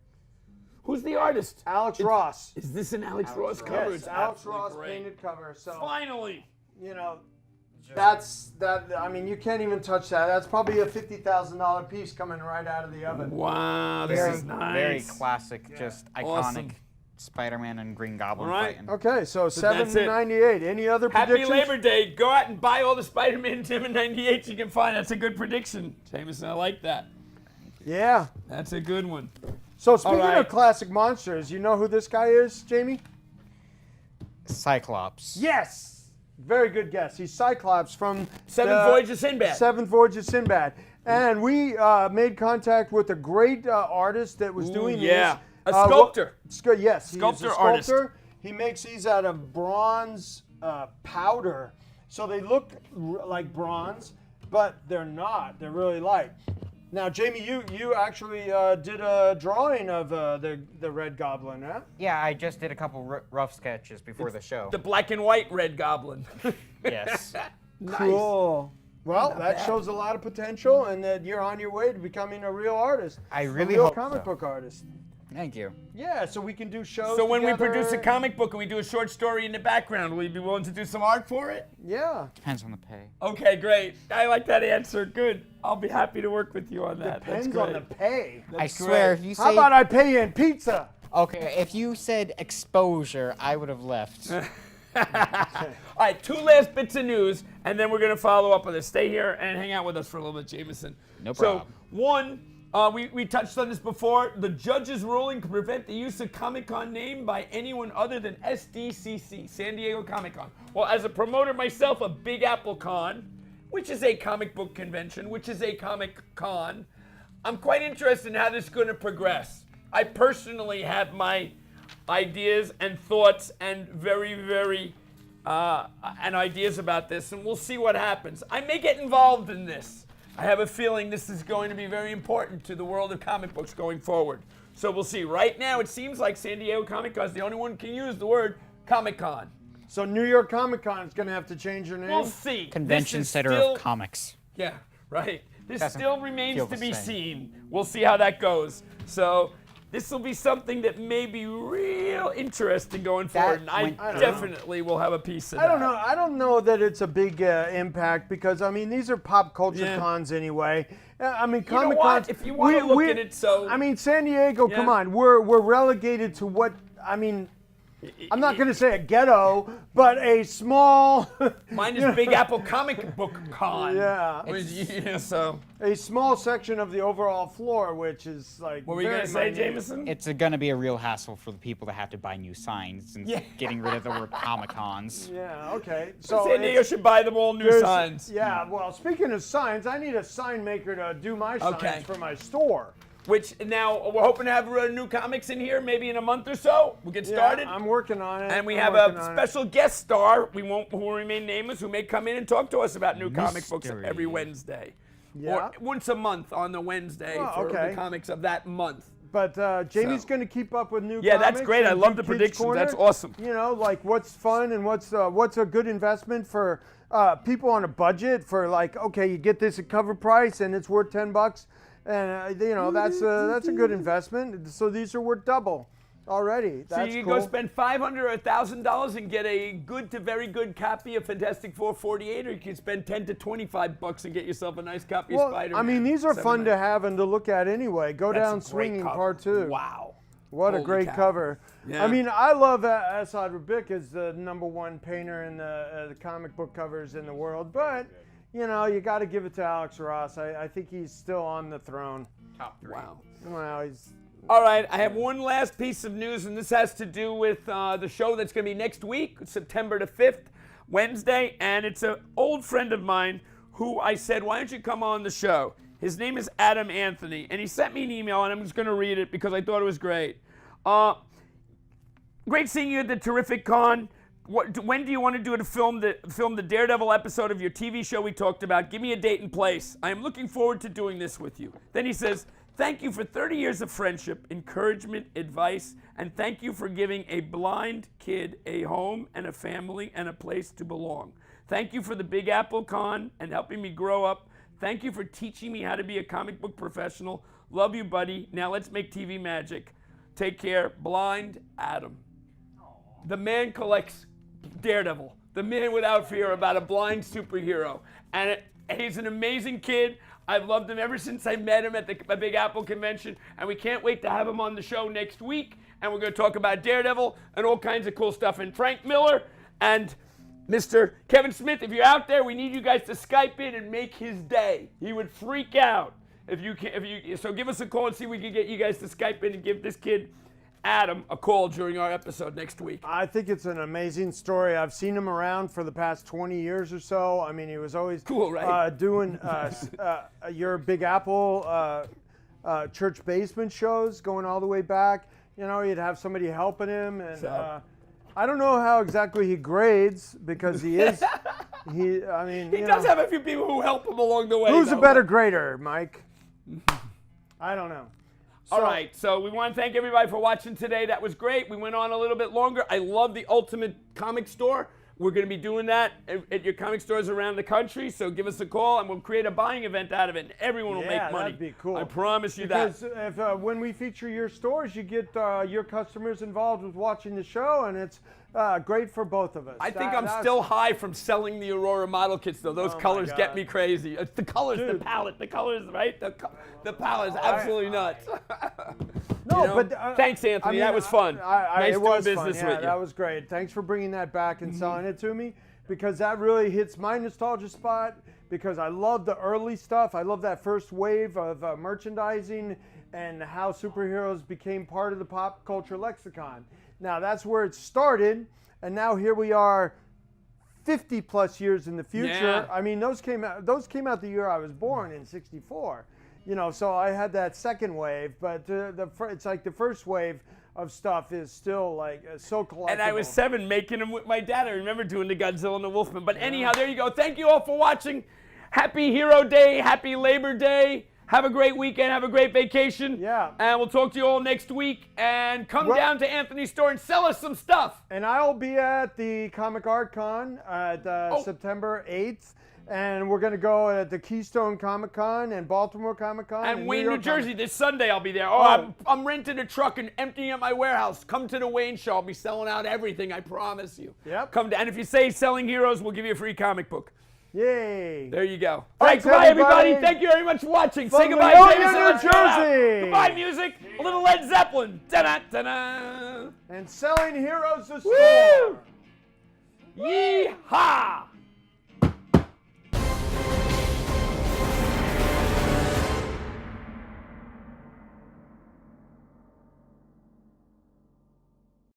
Who's the artist? Alex Ross. Is this an Alex Alex Ross Ross. cover? Yes, It's Alex absolutely Ross great. painted cover. So Finally. that's that. I mean, you can't even touch that. That's probably a $50,000 piece coming right out of the oven. Wow, this is nice. Very classic, just iconic Awesome. Spider-Man and Green Goblin All right. fighting. Okay, so that's it. 798. Any other Happy predictions? Labor Day. Go out and buy all the Spider-Man 798 you can find. That's a good prediction, Jameson. I like that. Yeah. That's a good one. So speaking right. of classic monsters, you know who this guy is, Jamie? Cyclops. Yes. Very good guess. He's Cyclops from Seventh the Voyage of Sinbad. Seventh Voyage of Sinbad. And we made contact with a great artist that was doing yeah. these. A sculptor. Yes, he's Sculptor a sculptor. artist. He makes these out of bronze powder. So they look like bronze, but they're not. They're really light. Now, Jamie, you actually did a drawing of the Red Goblin, huh? Yeah, I just did a couple rough sketches before the show. The black and white Red Goblin. Yes. Nice. Cool. Well, that shows a lot of potential, and that you're on your way to becoming a real artist. I really a real hope comic so. book artist. Thank you. Yeah, so we can do shows. So when we together. produce a comic book and we do a short story in the background, will you be willing to do some art for it? Yeah. Depends on the pay. Okay, great. I like that answer. Good. I'll be happy to work with you on that. Depends That's on great. the pay. I swear, if you say... How about I pay you in pizza? Okay, if you said exposure, I would have left. All right, 2 last bits of news, and then we're going to follow up with it. Stay here and hang out with us for a little bit, Jameson. No So, problem. one, we touched on this before. The judge's ruling could prevent the use of Comic-Con name by anyone other than SDCC, San Diego Comic-Con. Well, as a promoter myself of Big Apple Con, which is a comic book convention, which is a Comic-Con, I'm quite interested in how this is going to progress. I personally have my ideas and thoughts and very ideas about this, and we'll see what happens. I may get involved in this. I have a feeling this is going to be very important to the world of comic books going forward. So we'll see. Right now, it seems like San Diego Comic-Con is the only one who can use the word Comic-Con. So New York Comic Con is going to have to change their name? We'll see. Convention This is Center still- of Comics. Yeah, right. This Doesn't still remains feel to the be same. seen. We'll see how that goes. So this will be something that may be real interesting going forward, and went- I definitely will have a piece of I don't that. know. I don't know that it's a big impact because, I mean, these are pop culture Yeah. cons anyway. I mean, know Comic what? Cons. If you wanna look at it so- I mean, San Diego, come Yeah. on. We're relegated to what, I mean, I'm not going to say a ghetto, but a small. Mine is Big Apple Comic Book Con. Yeah. So, A small section of the overall floor, which is like. what were you very going to say, minute. Jameson? It's going to be a real hassle for the people that have to buy new signs and Yeah. getting rid of the word Comic-Cons. Yeah, okay. So San Diego it's- should buy them all new there's- signs. Yeah, well, speaking of signs, I need a sign maker to do my signs Okay. for my store. Which now we're hoping to have new comics in here maybe in a month or so. We'll get started. Yeah, I'm working on it. And we I'm have working a on it. special guest star. We won't who will remain nameless, who may come in and talk to us about new comic books Mystery. every Wednesday. Yeah. Or once a month on the Wednesday Oh, for okay. the comics of that month. But Jamie's So. going to keep up with new Yeah, comics. that's great. I and love do the Kids predictions. Corner. That's awesome. You know, like what's fun and what's a good investment for people on a budget for like, okay, you get this at cover price and it's worth $10. And you know that's a good investment. So these are worth double already. So That's you can cool. go spend $500 or $1,000 and get a good to very good copy of Fantastic Four 48, or you can spend $10 to $25 and get yourself a nice copy of Well, Spider-Man. I mean, these are fun to 79. have and to look at anyway. Go That's Down a great Swinging cover. Part 2. Wow. What a Holy great cow. cover. Yeah. I mean, I love Asad Rabik as the #1 painter in the comic book covers in the world, but, you know, you got to give it to Alex Ross. I think he's still on the throne. Top 3. Wow. Well, he's... All right, I have one last piece of news, and this has to do with the show that's going to be next week, September the 5th, Wednesday, and it's an old friend of mine who I said, why don't you come on the show? His name is Adam Anthony, and he sent me an email, and I'm just going to read it because I thought it was great. Great seeing you at the Terrific Con. When do you want to do it to film the Daredevil episode of your TV show we talked about? Give me a date and place. I am looking forward to doing this with you. Then he says, thank you for 30 years of friendship, encouragement, advice, and thank you for giving a blind kid a home and a family and a place to belong. Thank you for the Big Apple Con and helping me grow up. Thank you for teaching me how to be a comic book professional. Love you, buddy. Now let's make TV magic. Take care. Blind Adam. The man collects Daredevil, the man without fear about a blind superhero. And he's an amazing kid. I've loved him ever since I met him at the Big Apple convention. And we can't wait to have him on the show next week. And we're going to talk about Daredevil and all kinds of cool stuff. And Frank Miller and Mr. Kevin Smith, if you're out there, we need you guys to Skype in and make his day. He would freak out if you can. So give us a call and see if we can get you guys to Skype in and give this kid Adam a call during our episode next week. I think it's an amazing story. I've seen him around for the past 20 years or so. I mean, he was always Cool, right? doing your Big Apple church basement shows going all the way back. You know, he'd have somebody helping him. And I don't know how exactly he grades because he is, he does have a few people who help him along the way. Who's though. a better grader, Mike? I don't know. All right, so we want to thank everybody for watching today. That was great. We went on a little bit longer. I love the Ultimate Comic Store. We're going to be doing that at your comic stores around the country, so give us a call, and we'll create a buying event out of it, and everyone will make money. That'd be cool. I promise you because that. If, when we feature your stores, you get your customers involved with watching the show, and it's great for both of us. I think I'm still high from selling the Aurora model kits, though. Those colors get me crazy. It's the colors, Dude. the palette, the colors, right? The palette is absolutely nuts. No, You know? but thanks, Anthony. I mean, that was fun. Nice it doing was business fun. with you. That was great. Thanks for bringing that back and selling it to me, because that really hits my nostalgia spot. Because I love the early stuff. I love that first wave of merchandising and how superheroes became part of the pop culture lexicon. Now that's where it started, and now here we are, 50 plus years in the future. Yeah. I mean, those came out the year I was born in '64. You know, so I had that second wave, but it's like the first wave of stuff is still like so collectible. And I was 7 making them with my dad. I remember doing the Godzilla and the Wolfman. But anyhow, there you go. Thank you all for watching. Happy Hero Day. Happy Labor Day. Have a great weekend. Have a great vacation. Yeah. And we'll talk to you all next week. And come down to Anthony's store and sell us some stuff. And I'll be at the Comic Art Con at September 8th. And we're going to go at the Keystone Comic Con and Baltimore Comic Con. And Wayne, New New York Jersey, this Sunday I'll be there. I'm renting a truck and emptying out my warehouse. Come to the Wayne show. I'll be selling out everything, I promise you. Yep. Come down. And if you say Selling Heroes, we'll give you a free comic book. Yay. There you go. All right, Thanks, goodbye, everybody. everybody. Thank you very much for watching. From Say goodbye, Leonia, Jameson. New Let's go out. Jersey. Goodbye, music. A little Led Zeppelin. Da-da, da-da. And Selling Heroes the Woo! store. Yee-haw!